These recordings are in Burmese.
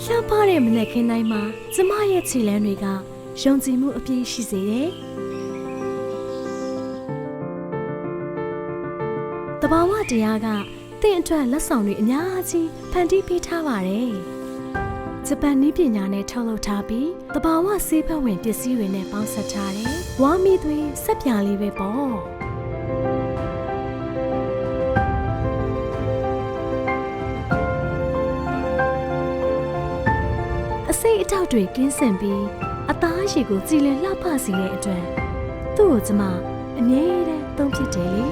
လှပတဲ့မနက်ခင်းတိုင်းမှာကျမရဲ့ခြေလမ်းတွေကယုံကြည်မှုအပြည့်ရှိစေတယ်။တဘာဝတရားကတင့်အတွက်လက်ဆောင်တွေအများကြီးဖန်တီးပေးထားပါတယ်။ဂျပန်နည်းပညာနဲ့ထုတ်လုပ်ထားပြီးတဘာဝဆေးဘက်ဝင်ပစ္စည်းတွေနဲ့ပေါင်းစပ်ထားတယ်။ဝါမီသွေးဆက်ပြာလေးပဲပေါ့။အစိတ်အထောက်တွေကင်းစင်ပြီးအသားရည်ကိုကြည်လင်လှပစေတဲ့အတွက်သူ့ကိုကျမအမြဲတမ်းသုံးဖြစ်တယ်လေ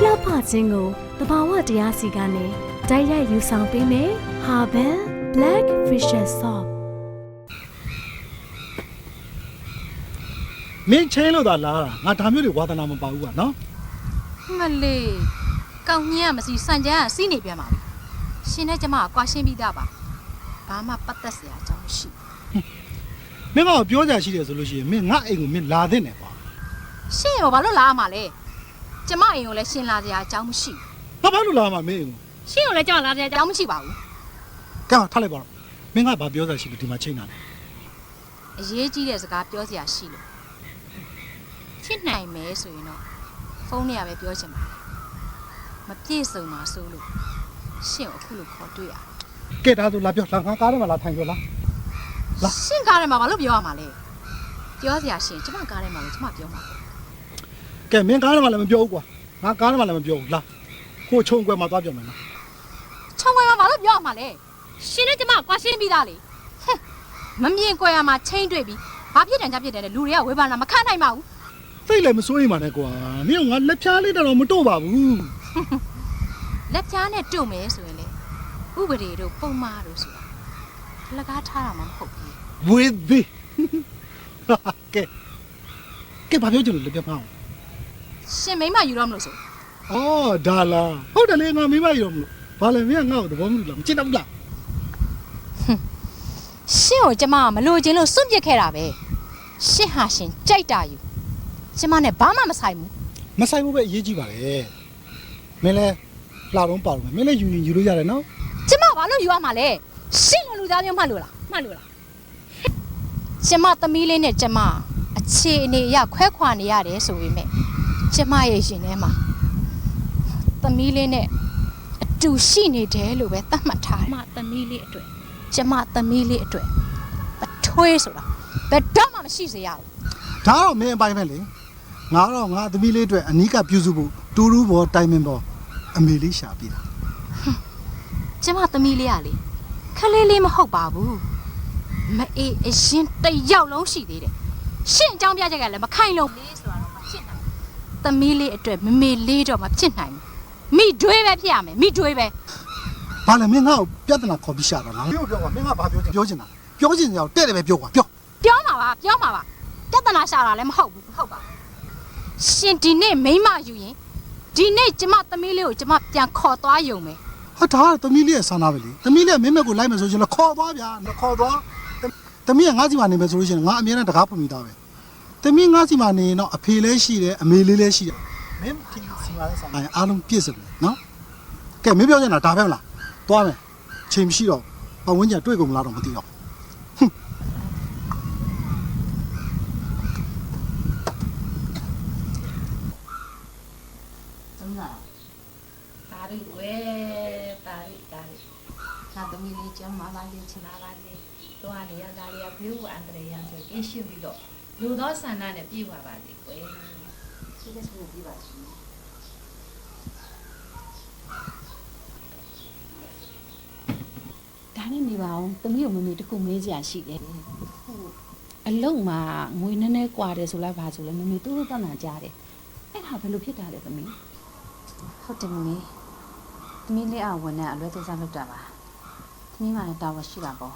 လှပခြင်းကိုတဘာဝတရားစီကနေတိုက်ရိုက်ယူဆောင်ပေးမယ် Haven Black Fisher Soap မင်းချင်းလို့သာလာတာငါဒါမျိုးတွေဝါသနာမပါဘူးကွာနော် မလေးကောင်းညံ့မစီစံကြမ်းစီးနေပြန်ပါပြီရှင်နဲ့ကျမကကွာရှင်းပြီးသားပါဘာမှပတ်သက်စရာအကြောင်းမရှိ မင်းကပြောကြရှိတယ်ဆိုလို့ရှိရင်မင်းငါအိမ်ကိုမင်းလာသင့်တယ်ကွာ ရှင်ရောဘာလို့လာရမှာလဲကျမအိမ်ကိုလည်းရှင်လာစရာအကြောင်းမရှိ ဘာလို့လာမှာမင်းအိမ်ကို ရှင်ကိုလည်းကျမလာစရာအကြောင်းမရှိပါဘူး ကဲထားလိုက်ပါတော့မင်းကဘာပြောကြရှိလို့ဒီမှာချိန်တာလဲ အရေးကြီးတဲ့စကားပြောစရာရှိလို့ဖြစ်နိုင်မယ်ဆိုရင်တော့ဖုန်းနဲ့ပဲပြောချင်ပါမပြည့်စုံပါဆိုလို့ရှင်ကိုအခုလိုခေါ်တွေ့ရ ကဲဒါဆိုလာပြောလာငါကားထဲမှာလာထိုင်ပြောလား ရှင်ကားထဲမှာဘာလို့ပြောရမှာလဲပြောစရာရှင်ကျမကားထဲမှာလို့ကျမပြောမှာ ကဲမင်းကားထဲမှာလည်းမပြောဘူးကွာငါကားထဲမှာလည်းမပြောဘူးလာကိုချုံကွယ်မှာသွားပြောမယ်နော် ချုံခွဲမှာဘာလို့ပြောရမှာလဲရှင်နဲ့ကျမကွာရှင်းပြီးသားလေမမြင်ကွယ်ရမှာချိန်တွေ့ပြီးဘာဖြစ်တယ်ကြဖြစ်တယ်လေလူတွေကဝေဖန်တာမခံနိုင်ပါဘူး စိတ်လည်းမစိုးရိမ်ပါနဲ့ကွာမင်းကငါလက်ဖြားလေးတော့မတို့ပါဘူး လက်ပြားနဲ့တုံမယ်ဆိုရင်လေဥပဒေတို့ပုံမှားတို့ဆိုတာလက်ကားထားတာမှမဟုတ်ဘူး with the ကဲဘာပြောချင်လို့လက်ဖြားမအောင် ရှင်မိမယူတော့မလို့ဆို အော်ဒါလားဟုတ်တယ်လေငါမိမရောမလို့ဘာလဲမင်းကငါ့ကိုသဘောမတူလားမချစ်တော့ဘူးလား ရှင်ကိုကျမကမလို့ခြင်းလို့စွန့်ပစ်ခဲ့တာပဲရှင်ဟာရှင်ကြိုက်တာယူကျမနဲ့ဘာမှမဆိုင်ဘူး မဆိုင်ဘူးပဲအရေးကြီးပါလေမင်းလဲလာတော့ပါတော့မင်းလဲယူရင်ယူလို့ရတယ်နော် ကျမဘာလို့ယူရမှာလဲရှင်လူသားမျိုးမှလို့လားကျမသမီးလေးနဲ့ကျမအခြေအနေအရခွဲခွာနေရတယ်ဆိုပေမဲ့ကျမရဲ့ရှင်ထဲမှာသမီးလေးနဲ့အတူရှိနေတယ်လို့ပဲသတ်မှတ်ထားတယ်ကျမသမီးလေးအတွက်ပထွေးဆိုတာဘယ်တော့မှမရှိစေရဘူး ဒါတော့မင်းအပိုင်းပဲလေငါတော့ငါသမီးလေးအတွက်အနီးကပြုစုဖို့တူတူဘောတိုင်မင်ဘောအမေလေးရှာပြတာ ကျမသမီးလေးကလေခလေးလေးမဟုတ်ပါဘူးမအေးအရင်တစ်ယောက်လုံးရှိသေးတယ်ရှင့်အကြောင်းပြချက်ကလည်းမခိုင်လုံးလေးဆိုတာတော့မဖြစ်နိုင်ဘူးသမီးလေးအတွက်မမေလေးတော့မဖြစ်နိုင်ဘူးမိတွေးပဲဖြစ်ရမယ်မိတွေးပဲ ဘာလဲမင်းငါ့ကိုပြဿနာခေါ်ပြီးရှာတာလားပြောကွာမင်းကဘာပြောချင်တာပြောချင်တယ်တဲ့တယ်ပဲပြောကွာပြော မှာပါပြဿနာရှာတာလည်းမဟုတ်ဘူးပါရှင်ဒီနေ့မိမယူရင်ဒီနေ့ကျမသမီးလေးကိုကျမပြန်ခေါ်သွားယုံမယ် ဟာဒါကသမီးလေးရဲ့ဆန္ဒပဲလေသမီးလေးမင်းမက်ကိုလိုက်မယ်ဆိုရင်လည်းခေါ်သွားဗျာခေါ်သွားသမီးကငါးစီမှာနေမယ်ဆိုလို့ရှိရင်ငါအမြဲတမ်းတကားဖွင့်ပြီးသားပဲသမီးငါးစီမှာနေရင်တော့အဖေလည်းရှိတယ်အမေလေးလည်းရှိတယ်မင်းဒီစီမှာလည်းဆိုင်အားလုံးပြည့်စုံတယ်နော်ကဲမင်းပြောချင်တာဒါပဲမလားသွားမယ်ချိန်မရှိတော့ပတ်ဝန်းကျင်တွေ့ကုန်မလားတော့မသိတော့ တာရီဝဲတာရီသာသမီးလေးကျမပါလေးချနာပါလေး တော့အနေရဒါရီကဘေးဝအန္တရာယ်ဆိုကင်းရှင်းပြီးတော့လူသောဆန္ဒနဲ့ပြေးပါပါလေကွယ် ရှိတဲ့သူပြေးပါရှင် ဒါနဲ့နေပါအောင်သမီးကိုမမေတခုမေးစရာရှိတယ်အလုံးမှာငွေနည်းနည်းกว่าတယ်ဆိုလားဘာဆိုလဲမမေသူ့တို့တန်းတန်းကြားတယ်အဲ့ဒါဘယ်လိုဖြစ်တာလဲသမီး ဟုတ်တယ်မမေသမီးလေးအဝန်နဲ့အလွဲကိစ္စလုပ်တာပါသမီးမှလည်းတာဝန်ရှိတာပေါ့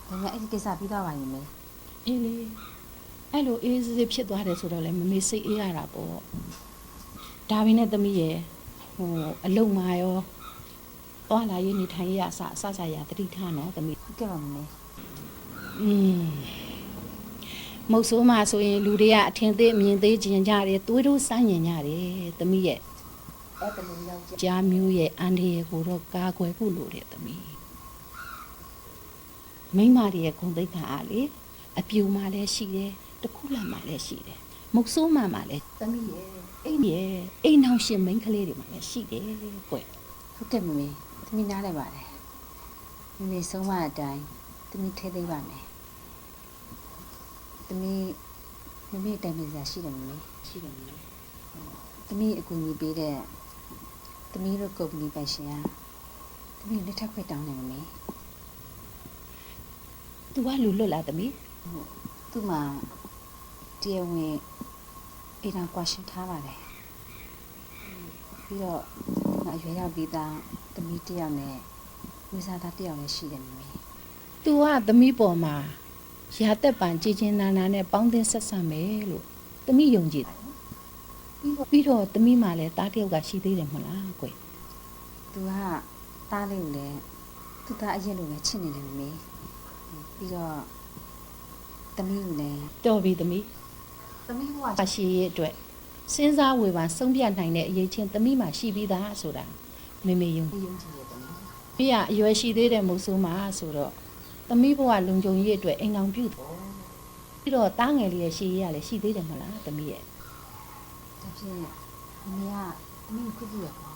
ဒါနဲ့အဲ့ဒီကိစ္စပြီးသွားပါရင်မေ အေးလေအဲ့လိုအေးစစ်စစ်ဖြစ်သွားတယ်ဆိုတော့လေမမေစိတ်အေးရတာပေါ့ဒါပေမဲ့သမီးရဲ့အလုံးမှာရောသွားလာရေးနေထိုင်ရအစစရတတိထားနော်သမီး ဟုတ်ကဲ့ပါမမေ မုတ်ဆိုးမှာဆိုရင်လူတွေကအထင်သေးအမြင်သေးကျင်ကြတယ်သွေးတို့စမ်းညင်ကြတယ်သမီးရဲ့ ကြားမျိုးရဲ့အန်ဒီရဲ့ကိုတော့ကာကွယ်ဖို့လိုတယ်သမီးမိန်းမတွေရဲ့ဂုဏ်သိက္ခာအားလေအပြူမှလည်းရှိတယ်တခုလက်မှလည်းရှိတယ်မုတ်ဆိုးမှလည်းသမီးရဲ့အိမ်အောင်ရှင်မိန်းကလေးတွေမှလည်းရှိတယ်ကွယ် ဟုတ်တယ်မမေသမီးနားလဲပါတယ်မမေဆုံးမအတိုင်းသမီးထဲသိပါမယ်သမီးမမေတိုင်ပင်စရာရှိတယ်မမေ ရှိတယ်မလား သမီးအကူအညီပေးတဲ့သမီးတို့ကုမ္ပဏီပိုင်ရှင်ကသမီးလက်ထပ်ခွင့်တောင်းတယ်မမေ သူကလူလွတ်လားသမီး သူ့မှာတရားဝင်အိမ်တော်ကွာရှင်းထားပါတယ်ပြီးတော့ဒီမှာအရွယ်ရောက်ပြီးသားသမီးတစ်ယောက်နဲ့ဝိစားသားတစ်ယောက်လည်းရှိတယ်မမေ သူကသမီးပေါ်မှာရာသက်ပံကြည်ချင်းနာနာနဲ့ပေါင်းသင်းဆက်ဆံမယ်လို့သမီးယုံကြည်တယ်ပြီးတော့သမီးမှလည်းတားတစ်ယောက်ကရှိသေးတယ်မလားကွယ် သူကတားလေးကိုလည်းသူသားအရင်လိုပဲချစ်နေတယ်မမေပြီးတော့သမီးကိုလည်း တော်ပြီသမီး သမီးဘဝ ပါရှိရဲ့အတွက်စဉ်းစားဝေဖန်ဆုံးဖြတ်နိုင်တဲ့အရေးချင်းသမီးမှရှိပြီးသားဆိုတာမေမေယုံကြည်တယ်သမီးပြီးရအရွယ်ရှိသေးတဲ့မုတ်ဆိုးမှာဆိုတော့သမီးဘဝလုံခြုံရေးအတွက်အိမ်အောင်ပြုတယ်ပြီးတော့တားငယ်လေးရဲ့ရှိရေးကလည်းရှိသေးတယ်မလားသမီးရဲ့ ဒါဖြင့်မမေကသမီးကိုခွင့်ပြုရပါ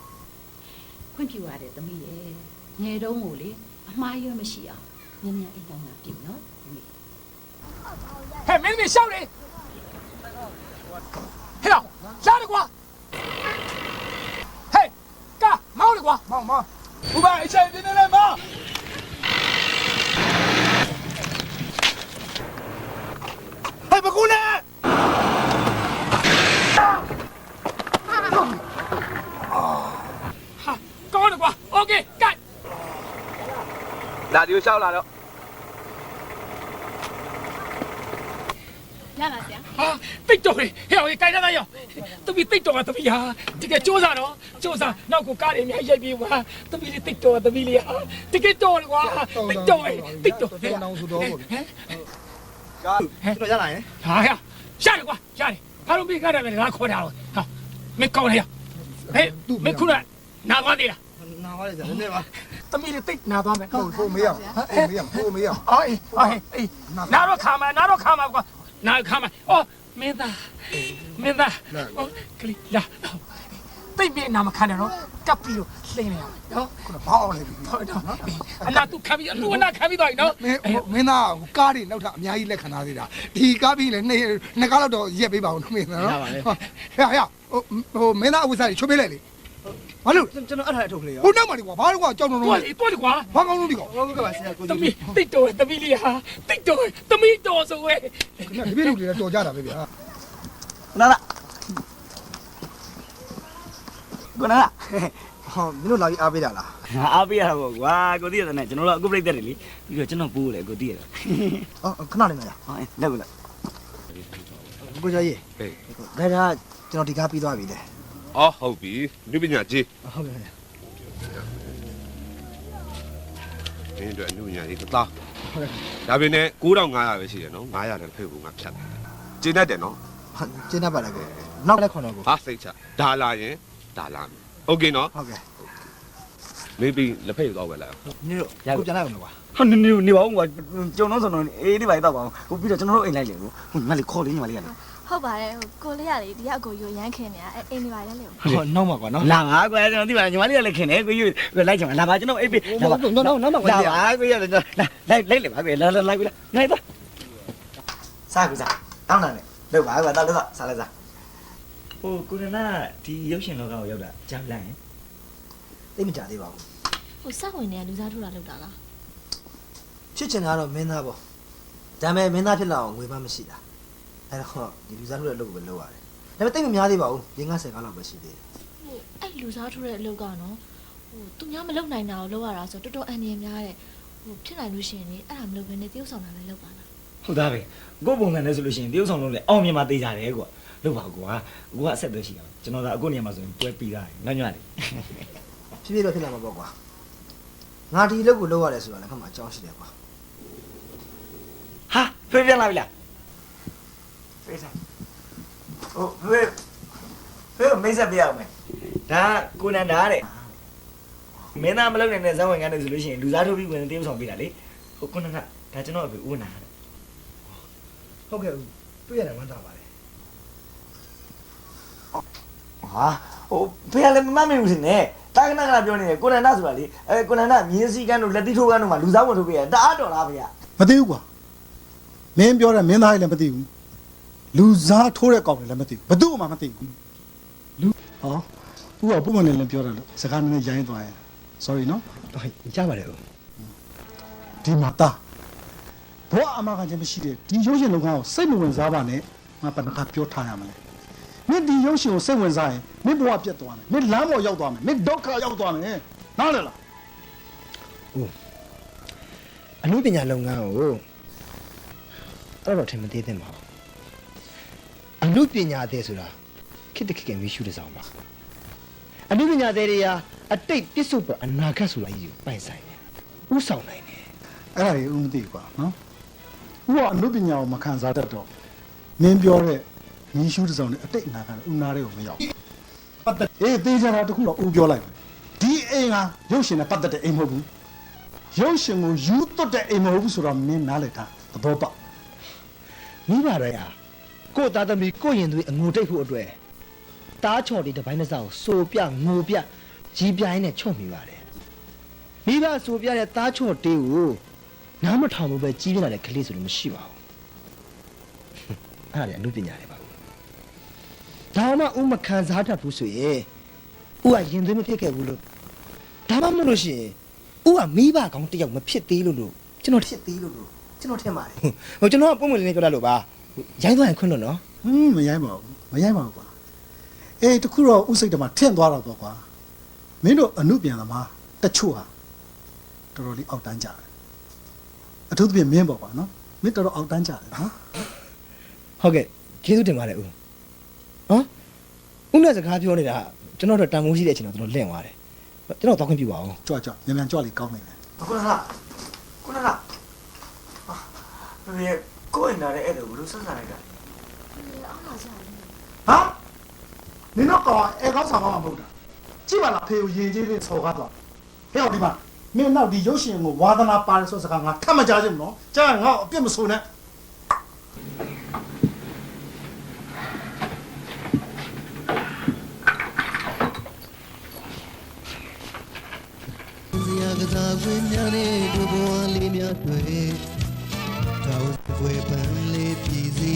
ခွင့်ပြုရတယ်သမီးရဲ့ငယ်တုန်းကိုလေအမှားရွေးမရှိအောင်ညဉ့်ညံ့အိမ်အောင်တာပြုနော်သမီး 嘿，没你笑的。嘿呀，下的瓜。嘿，干毛的瓜。毛。五百一千，你来毛。嘿，不过呢。哈，高的瓜，OK，干。那就笑了。 ရပါဗျာ ဟာတိတ်တော်လေဟဲ့ဟိုကြိုင်ထားသားရောတပီတိတ်တော်ကတပီဟာတကယ်စူးစားတော့စူးစားနောက်ကိုကားတွေအများကြီးရိုက်ပြီးကွာတပီလေးတိတ်တော်တပီလေးဟာတကယ်တော်လေကွာတိတ်တော်တိတ်တော်ဟဲ့ဟမ် တော့ရလာရင် ဟာရရတယ်ကွာရတယ်ဘာလို့ပြီးကားတယ်ပဲငါခေါ်တာတော့ဟာမင်းကောင်းလေဟဲ့မင်းခုနနာသွားသေးလား နားပါလေနည်းနည်းပါ တမီလေးတိတ်နာသွားမယ် ဖို့မေးရဖို့မေးရ အေးနာတော့ခါမှာကွာနာခါမှာအော်မင်းသားကလေးလာတိတ်ပြနာမခံတယ်နော်ကပ်ပြီးတော့လှိမ့်နေရနော် ခုနဘောင်းနေပြီ ဟုတ်တော့အနာသူခံပြီးအလူအနာခံပြီးတော့နော် မင်းသားကားတွေနောက်ထပ်အများကြီးလက်ခံထားသေးတာဒီကားပြီးလေနှစ်ကားလောက်တော့ရက်ပေးပါဦးမင်းသားနော်ဟဲ့ဟိုမင်းသားအဝိစားကြီးချုပ်ပေးလိုက်လေဘာလို့ကျွန်တော်အဲ့ဒါအထုတ်ကလေးရောဟိုနောက်မှဒီကွာဘာလို့ကွာကြောက်တော့ တွားလေကွာ ဘာကောင်းလို့ဒီကော ဟုတ်ကဲ့ပါဆရာကိုကြီးတမီတိတ်တော်တမီလေးဟာတိတ်တော်တမီတော်ဆိုဝဲ ခင်ဗျာဒီပြည့်လူတွေလည်းတော်ကြတာပဲဗျာ နာလာကိုနာလာ ဟောမင်းတို့လာပြီးအားပေးတာလား အားပေးရတာပေါ့ကွာကိုသိရတယ်နဲ့ကျွန်တော်တို့အခုပြိတ္တတယ်လေပြီးတော့ကျွန်တော်ပိုးလေကိုသိရတယ် အော်ခဏလေးမလား ဟောလက်ကိုလက် ကိုကြီးရေးဒါကျွန်တော်ဒီကားပြီးသွားပြီလေ အော်ဟုတ်ပြီလူပညာကြီး ဟုတ်ကဲ့ မင်းတို့အနုညာကြီးတသား ဟုတ်ကဲ့ ဒါပေမဲ့9500ပဲရှိတယ်နော်900လည်းဖိတ်ဖို့ငါဖြတ်တယ်ကျင်းတတ်တယ်နော် ကျင်းတတ်ပါလားကိုနောက်လက်ခွန်တော့ကို ဟာစိတ်ချဒါလာရင်ဒါလာမယ်โอเคနော် ဟုတ်ကဲ့ မေးပြီးလက်ဖိတ်သွားပဲလား မင်းတို့ကိုပြန်လိုက်အောင်ကွာ ဟာနေပါဦးကွာကျုံတော့ဆိုတော့အေးဒီပါတော့ပါအောင်ဟိုပြီးတော့ကျွန်တော်တို့အိမ်လိုက်လေကိုဟိုညီမလေးခေါ်လေးညီမလေးရတယ် ဟုတ်ပါတယ်ဟိုကိုလေးရလေဒီရောက်ကိုယူရမ်းခင်နေတာအိမ်နေပါလေလေ ဟောနောက်မှာကွာနော် လာပါကွာကျွန်တော်သိပါတယ်ညီမလေးကလည်းခင်တယ်ကိုယူလိုက်ချင်လာပါကျွန်တော်အိပ်ပေးလာပါနောက်မှာကွာ လာပါကိုယူလိုက်လေပါကိုလာလိုက်ပြီလားနိုင်ပါစားကူစားတောင်းတာနဲ့လောက်ပါကွာတော့လို့စားလိုက်စားဟိုကိုရနာဒီရုပ်ရှင်လောကကိုရောက်တာကြားလိုက်ရင် သိမကြသေးပါဘူး ဟိုစဝင်နေကလူစားထိုးတာလောက်တာလား ဖြစ်ချင်တာတော့မင်းသားပေါ့ဒါပေမဲ့မင်းသားဖြစ်လာအောင်ငွေမမရှိတာအဲ့တော့ဒီလူစားထုတ်တဲ့အလုပ်ကိုပဲလုပ်ရတယ်ဒါပေမဲ့သိမများသေးပါဘူး50 ကားလောက်ပဲရှိသေးတယ် ဟိုအဲ့လူစားထိုးတဲ့အလုပ်ကနော်ဟိုသူများမလုပ်နိုင်တာကိုလုပ်ရတာဆိုတော်တော်အန်ရများတဲ့ဟိုဖြစ်နိုင်လို့ရှိရင်လေအဲ့ဒါမလုပ်ဘဲနဲ့တရုပ်ဆောင်တာလည်းလုပ်ပါလား ဟုတ်သားပဲကိုပုံစံနဲ့ဆိုလို့ရှိရင်တရုပ်ဆောင်လုံးလေအောင်မြင်မှာတေးကြတယ်ကွာလုပ်ပါကွာကိုကအဆက်သွယ်ရှိအောင်ကျွန်တော်ကအခုနေရာမှာဆိုရင်ပွဲပြီးသားညညလေး ဖြည်းဖြည်းတော့ဖြစ်လာမှာပေါ့ကွာငါဒီအလုပ်ကိုလုပ်ရတယ်ဆိုတာလည်းခက်မှအကြောင်းရှိတယ်ကွာ ဟာဖေးပြန်လာပြီလားဖေးဆိုင်ဟိုဖေးမိတ်ဆက်ပြရအောင်မယ် ဒါကိုနန္ဒာတဲ့မင်းသားမလုပ်နိုင်တဲ့ဇောင်းဝင်ကန်းနေဆိုလို့ရှိရင်လူစားထိုးပြီးဝင်တေးဥဆောင်ပေးတာလေဟိုကိုနန္ဒာဒါကျွန်တော်အဖေဦးနာတဲ့ ဟုတ်ကဲ့တွေ့ရတယ်ဝမ်းသာပါတယ် ဟာဟိုဖေကလည်းမမမေဘူးစင်နဲ့တာကနာကပြောနေတယ်ကိုနန္ဒဆိုတာလေကိုနန္ဒမြင်းစည်းကန်းတို့လက်တိထိုးကန်းတို့မှာလူစားဝင်ထိုးပေးရတအားတော်လားဖေက မသိဘူးကွာမင်းပြောတဲ့မင်းသားကြီးလည်းမသိဘူးလူစားထိုးတဲ့ကောင်လည်းမသိဘူးဘယ်သူမှမသိဘူးလူဟောသူကပုံမှန်လည်းပြောတယ်လို့စကားနည်းနည်းရိုင်းသွားရင် sorry နော် ဟုတ်ကြားပါတယ်ဦး ဒီမှာတာဘောအမကချင်းမရှိတဲ့ဒီရုပ်ရှင်လုပ်ငန်းကိုစိတ်မဝင်စားပါနဲ့ငါပဏ္ဍကပြောထားရမလဲမင်းဒီရုပ်ရှင်ကိုစိတ်ဝင်စားရင်မင်းဘဝပြတ်သွားမယ်မင်းလမ်းပေါ်ရောက်သွားမယ်မင်းဒုက္ခရောက်သွားမယ်နားလည်လား ဦးအမှုပညာလုပ်ငန်းကိုတော့ထင်မသေးသင့်ပါဘူးအမှုပညာတဲ့ဆိုတာခစ်တခစ်ကမရှိတဲ့ဆောင်ပါအမှုပညာတဲ့တွေဟာအတိတ်ပြစ္ဆုတ်ပအနာဂတ်ဆိုတာကြီးကိုပိုင်ဆိုင်တယ်ဥဆောင်နိုင်တယ် အဲ့ဒါကြီးဦးမသိကွာနော်ဦးကအနုပညာကိုမခံစားတတ်တော့မင်းပြောတဲ့မင်းရှုတဲ့ဆောင်နဲ့အတိတ်အနာကဦးနာတွေကိုမရောက်ပတ်သက်အေးသေးကြတာတခုတော့ဦးပြောလိုက်မယ်ဒီအိမ်ဟာရုပ်ရှင်နဲ့ပတ်သက်တဲ့အိမ်မဟုတ်ဘူးရုပ်ရှင်ကိုယူသွတ်တဲ့အိမ်မဟုတ်ဘူးဆိုတော့မင်းနားလည်တာသဘောပေါက် မိဘတွေဟာကိုယ့်သားသမီးကိုယ့်ရင်သွေးအငိုတိတ်ဖို့အတွက်တားချော်တွေတစ်ပိုင်းတစ်စကိုစိုးပြငိုပြကြီးပြိုင်းနဲ့ချော့မိပါတယ်မိဘစိုးပြတဲ့တားချော်တေးကိုနားမထောင်လို့ပဲကြီးပြလာတဲ့ကလေးဆိုလို့မရှိပါဘူးအဲ့ဒါလည်းအမှုပညာတွေပါဒါမှဥမခံစားတတ်ဘူးဆိုရင်ဥကရင်သွေးမဖြစ်ခဲ့ဘူးလို့ဒါမှမဟုတ်လို့ရှိရင်ဥကမိဘကောင်းတစ်ယောက်မဖြစ်သေးလို့ကျွန်တော်ဖြစ်သေးလို့ကျွန်တော်ထင်ပါတယ်ဟိုကျွန်တော်ကပုံမှန်လေးပြောတတ်လို့ပါရိုင်းသွားရင်ခွန်းလို့နော် မရိုင်းပါဘူးမရိုင်းပါဘူးကွာအေးတခုတော့ဥစိတ်တမှာထင့်သွားတော့ပေါ့ကွာမင်းတို့အနုပြန်သမားတချို့ဟာတော်တော်လေးအောက်တန်းကြတယ်အထူးသဖြင့်မင်းပေါ့ကွာနော်မင်းတော်တော်အောက်တန်းကြတယ်နော် ဟုတ်ကဲ့ကျေးဇူးတင်ပါတယ်ဦးဟမ်ဦးနဲ့စကားပြောနေတာကျွန်တော်တို့တန်ဖိုးရှိတဲ့အချိန်တော့ကျွန်တော်လင့်သွားတယ်ကျွန်တော်တောက်ခွင့်ပြုပါအောင် ကြွမြန်မြန်ကြွလေးကောင်းနေတယ် ကိုနန္ဒဖေကိုင်နာတဲ့အဲ့လိုဘယ်လိုဆက်ဆံလိုက်တာ အားလာကြတယ် ဟာနင်တော့ကောင်အဲကောင်းဆောင်ကောင်းမှာမဟုတ်တာကြည့်ပါလားဖေကိုရင်ကြီးလေးဆော်ကားသွားဟဲ့ဟောဒီမှာမင်းနောက်ဒီရုပ်ရှင်ကိုဝါသနာပါတယ်ဆိုစကားငါထပ်မကြားချင်ဘူးနော်ကြားရင်ငါ့အပြစ်မဆိုနဲ့ ကစားခွင့်များနဲ့ဒုဘဝလေးများတွေတောင်းဖွယ်ပန်းလေးပြည်စီ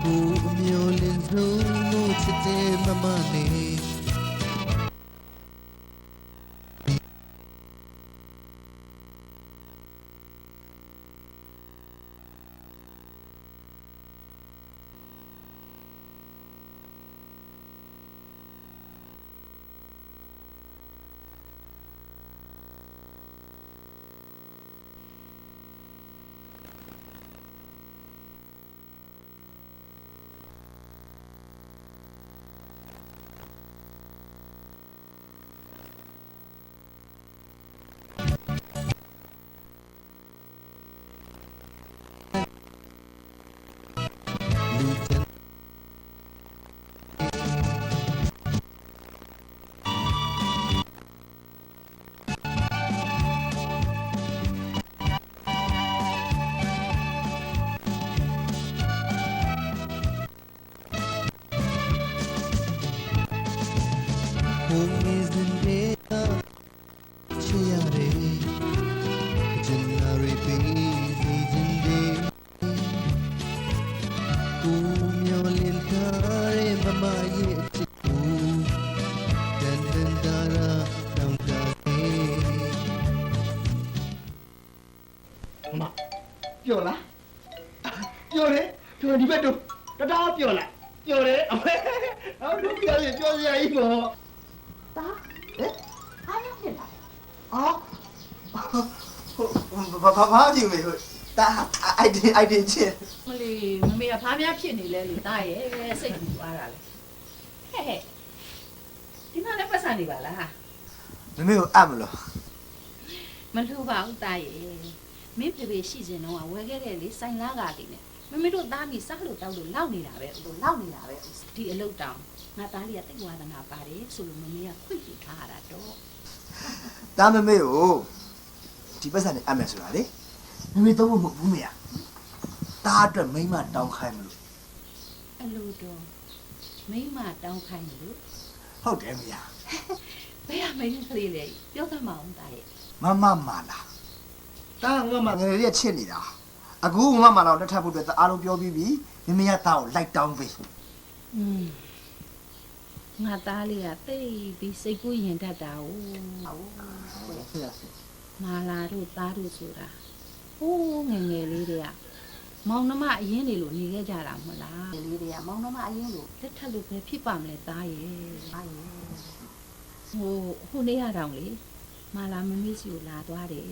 ကိုအမျိုးလင်းဆုံးလို့ချစ်တဲ့မမလေး Home is the day Chiare January busy day Kumyo lintare mama ye chiku Dan dan dara down da Mama ပျော်လားပျော်တယ်ပျော်ဒီဘက်တော့တတော်ပျော်လားပျော်တယ်အော်တို့ပျော်ရင်ပျော်ရည်ပေါ့ တာဟဲ့အားရဖြစ်လာ အော်ဘာကြည့်မေဟိုတာအိုက်တင်ချင်း မလီမမေကဘာများဖြစ်နေလဲလေတားရဲ့စိတ်ကူသွားတာလေဟဲ့ဒီမှာလည်းပတ်စံနေပါလား မမေကိုအပ်မလို့ မလှူပါဘူးတာရဲ့မင်းဖေဖေရှိစင်တော့ဝယ်ခဲ့တဲ့လေစိုင်လားကလေးနဲ့ မမေတို့သားမိစားလို့တောက်လို့လောက်နေတာပဲလောက်နေတာပဲဒီအလုပ်တောင်ငါသားလေးကတိတ်ဝါဒနာပါတယ်ဆိုလို့မမေကခွင့်ပြုထားရတာတော့ တားမမေကိုဒီပတ်စံနဲ့အမယ်ဆိုတာလေမမေတော့မဟုတ်ဘူးမေတားအတွက်မိမတောင်းခိုင်းမလို့ အဲ့လိုတော့မိမတောင်းခိုင်းလို့ ဟုတ်တယ်မေ ဘယ်ကမင်းကလေးလေပြောသမှာအောင်သားရဲ့ မမာလာတားငါမငယ်လေးချစ်နေတာအခုမမလာလက်ထပ်ဖို့အတွက်အားလုံးပြောပြီးပြီမမေကတားကိုလိုက်တောင်းပေး ငါသားလေးကတိတ်ပြီးစိတ်ကူးရင်တတ်တာ哦မာလာတို့သားတို့ဆိုတာဟိုးငယ်ငယ်လေးတွေကမောင်နှမအရင်နေလို့နေခဲ့ကြတာမဟုတ်လားလေးတွေကမောင်နှမအရင်လို့လက်ထပ်လို့ပဲဖြစ်ပါမလဲသားရဲ့ဟိုနေ့ရတောင်လေမာလာမမေးစီကိုလာသွားတယ်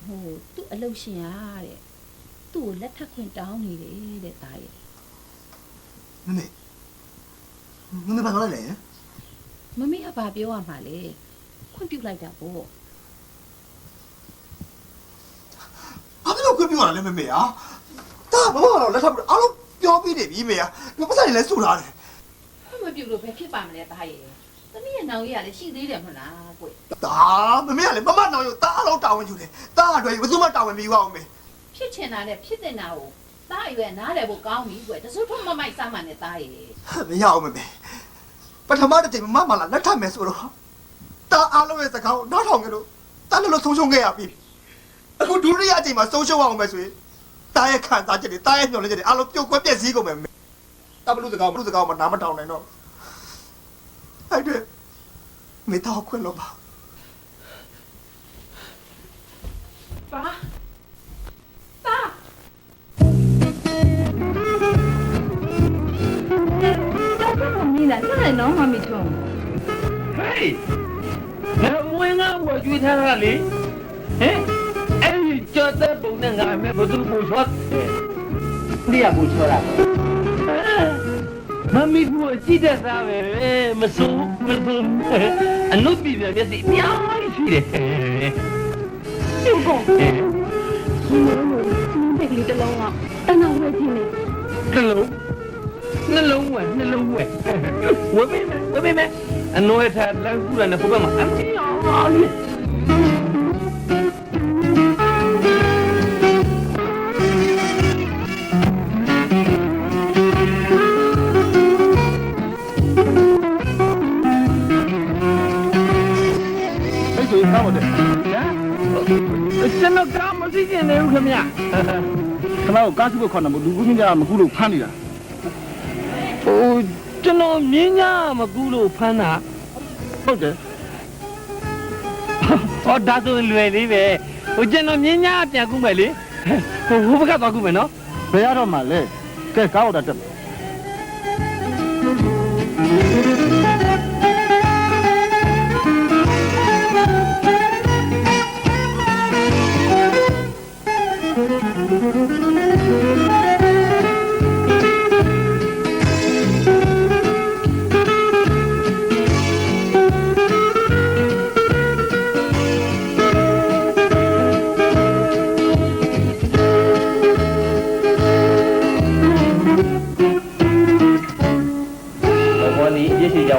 ဟိုသူ့အလုပ်ရှင်ရတဲ့သူ့ကိုလက်ထပ်ခွင့်တောင်းနေတယ်တဲ့သားရဲ့ မမေဘာလို့လဲ မမေကဘာပြောရမှာလဲခွင့်ပြုလိုက်တာပေါ့ ဘာဖြစ်လို့ခွင့်ပြုရလဲမမေဟာတားမမလာလက်ထပ်ဖို့အားလုံးပြောပြီးနေပြီမေဟာဒီပတ်စံတွေလည်းစုထားတယ် ခွင့်မပြုလို့ပဲဖြစ်ပါမလဲသားရဲ့သမီးရဲ့နောင်ရလည်းရှိသေးတယ်မဟုတ်လားကို တာမမေကလည်းမမနောင်ရတားအောင်တာဝန်ယူတယ်တားအတွက်ဘယ်သူမှတာဝန်မယူအောင်မေ ဖြစ်ချင်တာနဲ့ဖြစ်တဲ့နာကိုသားရွယ်နားတယ်ဖို့ကောင်းပြီကွတစိုးထုံးမမိုက်စားမှနဲ့သားရဲ့ မရအောင်မမေပထမတစ်ချိန်မမလာလက်ထပ်မယ်ဆိုတော့တားအားလုံးရဲ့စကားကိုနားထောင်ကြလို့တားလည်းဆုံးရှုံးခဲ့ရပြီအခုဒုတိယအချိန်မှာဆုံးရှုံးအောင်မယ်ဆိုရင်တားရဲ့ခံစားချက်တွေတားရဲ့ညှော်လင့်ချက်တွေအားလုံးပြုတ်ကွက်ပြက်စီးကုန်မယ်မေတားဘလို့စကားမှနားမထောင်နိုင်တော့အဲ့ဒါမေတော့ခွင့်လို့ပါ 你来，这来弄还没中。嘿，那我那我去他那里，哎，哎，叫他不能俺们不是不错，你也不错了。妈咪给我记得啥呗？没收，俺那边的也是娘去的。老公，你这里的龙啊，等到我进来。这龙。那龙喂，我妹妹，俺弄他来过来那不干嘛？俺没有哩。哎，对，看我的，真的干么事情呢？有什么呀？看到我刚去过看到我，如果人家没顾路判你了。ကျွန်တော်မြင်းညာမကူလို့ဖမ်းတာဟုတ်တယ်ဟောဒါဆိုလွယ်လေးပဲဟိုကျွန်တော်မြင်းညာပြန်ကူမယ်လေဟိုဘက်ကသွားကူမယ်နော်ဘယ်ရတော့မှလဲကဲကားတော့တက်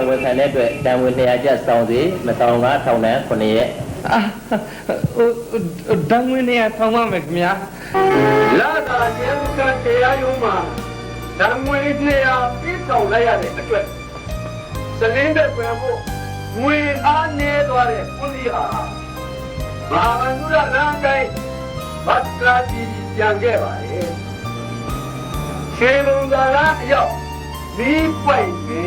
ဝန်ခံတဲ့အတွက်တန်ဝင်200ကျပ်စောင်းစီမဆောင်ကထောင်နဲ့9ရက်တန်ဝင်200ထောင်ပါမယ်ခင်ဗျာလာတာကျေဥကတရားရုံးမှာတန်ဝင်200ပြီးဆောင်လိုက်ရတဲ့အတွက်စလင်းတဲ့ပြန်ဖို့ငွေအားနေသွားတဲ့ဦးစီးဟာဘာမှမလုပ်ရနိုင်တိုင်းဘတ်ကတိပြန်ခဲ့ပါလေခြေလုံးသာအရောက်ဒီပွိုက်နေ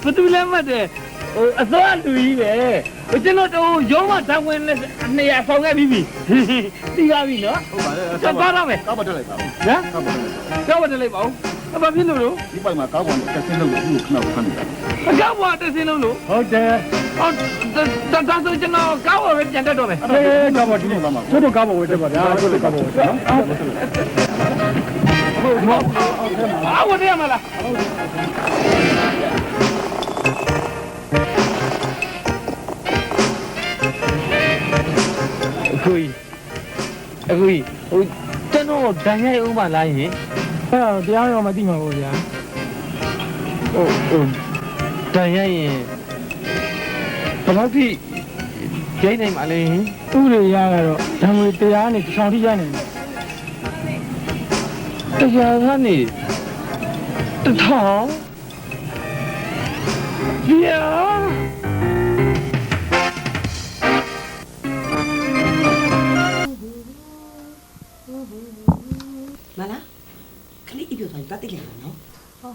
ဘယ်သူလဲမတဲ့အစောလူကြီးပဲကျွန်တော်တို့ရုံးမတန်ဝင်200ဆောင်ခဲ့ပြီးပြီတီးပါပြီနော်ဟုတ်ပါလေဆက်သွားတော့မယ်ကောက်မတက်လိုက်ပါဘူးဟမ်ကောက်မတက်လိုက်ပါဘူး ဘာဖြစ်လို့လို့ ဒီပိုင်မှာကောက်ပေါ်တက်ဆင်းလို့အခုခဏခဏနေတာ ကောက်ပေါ်တက်ဆင်းလို့ဟုတ်တယ်ဟောဒါဆိုကျွန်တော်ကောက်ပေါ်ပဲပြန်တက်တော့မယ် အေးကောက်ပေါ်ဒီလိုပါမှာတို့ကောက်ပေါ်ဝယ်တက်ပါဗျာတို့ကောက်ပေါ်ဝယ်နော်အားဝတ်ရမလားအခုဟိုကျွန်တော်ဒဏ်ရိုက်ဦးမလားယင်အဲ့တော့တရားရောမသိမှာဘူးဗျာဒဏ်ရိုက်ရင်ဘယ်လောက်ထိကျိနိုင်မှာလဲဥတွေရကတော့ဓာငွေတရားနဲ့တစ်ဆောင်ထိရနိုင်တယ်တရားကနေတစ်ထောင်ဗျာမလားခလေးအပြောတိုင်းပတ်တိလိုက်နော်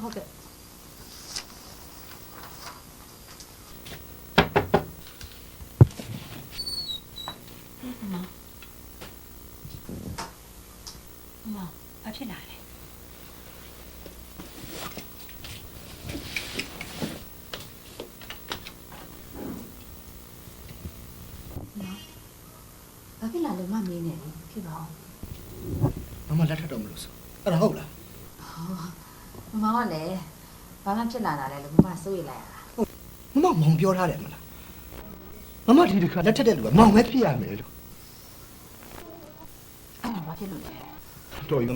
ဟုတ်ကဲ့မအဖြစ်လာတယ်ဘာဖြစ်လာလဲမမင်းနဲ့ဖြစ်ပါအောင် မမလက်ထပ်တော့မလို့ဆိုအဲ့ဒါဟုတ်လား မမကလည်းဘာမှဖြစ်လာတာလဲလို့မမစိုးရိမ်လိုက်ရတာ မမမောင်ပြောထားတယ်မလားမမဒီတစ်ခါလက်ထက်တဲ့လူကမောင်ပဲဖြစ်ရမယ်လို့ အဲ့ဒါဘာဖြစ်လို့လဲ တော်ပြီမ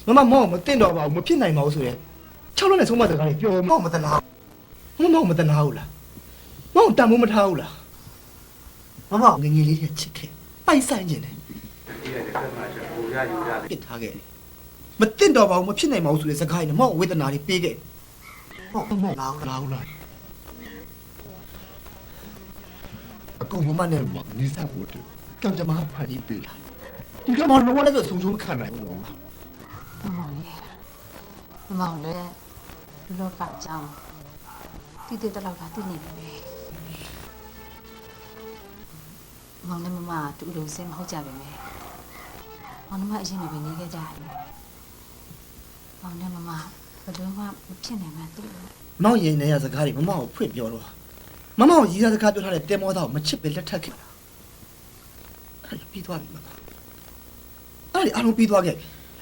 မမောင်မတင်တော့ပါဘူးမဖြစ်နိုင်ပါဘူးဆိုရင်6လုံးနဲ့ဆုံးမစကားတွေပြောမောင်မတနာမောင်မတနာဘူးလားမောင်တန်မိုးမထားဘူးလားမမငငယ်လေးတွေချစ်ခဲ့ပိုက်ဆိုင်နေတယ်ပြစ်ထားခဲ့တယ်မတင်တော့ပါဘူးမဖြစ်နိုင်ပါဘူးဆိုတဲ့စကားတွေမောင်ဝေဒနာတွေပေးခဲ့မောင်လာဘူးလားအကုန်မမနဲ့မောင်နေစားဖို့တူကံကြမ္မာဖာဒီပေးလာဒီကမောင်လုံးဝလည်းဆိုဆုံးခံနိုင်ဘူးနော်မမလည်းလောကအကြောင်းတိတိတလောက်သာသိနေပြီပဲမောင်နဲ့မမတူတူစင်မဟုတ်ကြပါနဲ့မောင်နှမအရင်ကပဲနေခဲ့ကြတယ်မောင်နဲ့မမဘယ်တော့မှမဖြစ်နိုင်မှသိလို့ မောင်ရင်နေရစကားတွေမမကိုဖွင့်ပြောတော့မမကိုရည်ရစကားပြောထားတဲ့တဲမောသားကိုမချစ်ပဲလက်ထပ်ခဲ့အဲ့ဒါပြီးသွားပြီမမအဲ့ဒီအားလုံးပြီးသွားခဲ့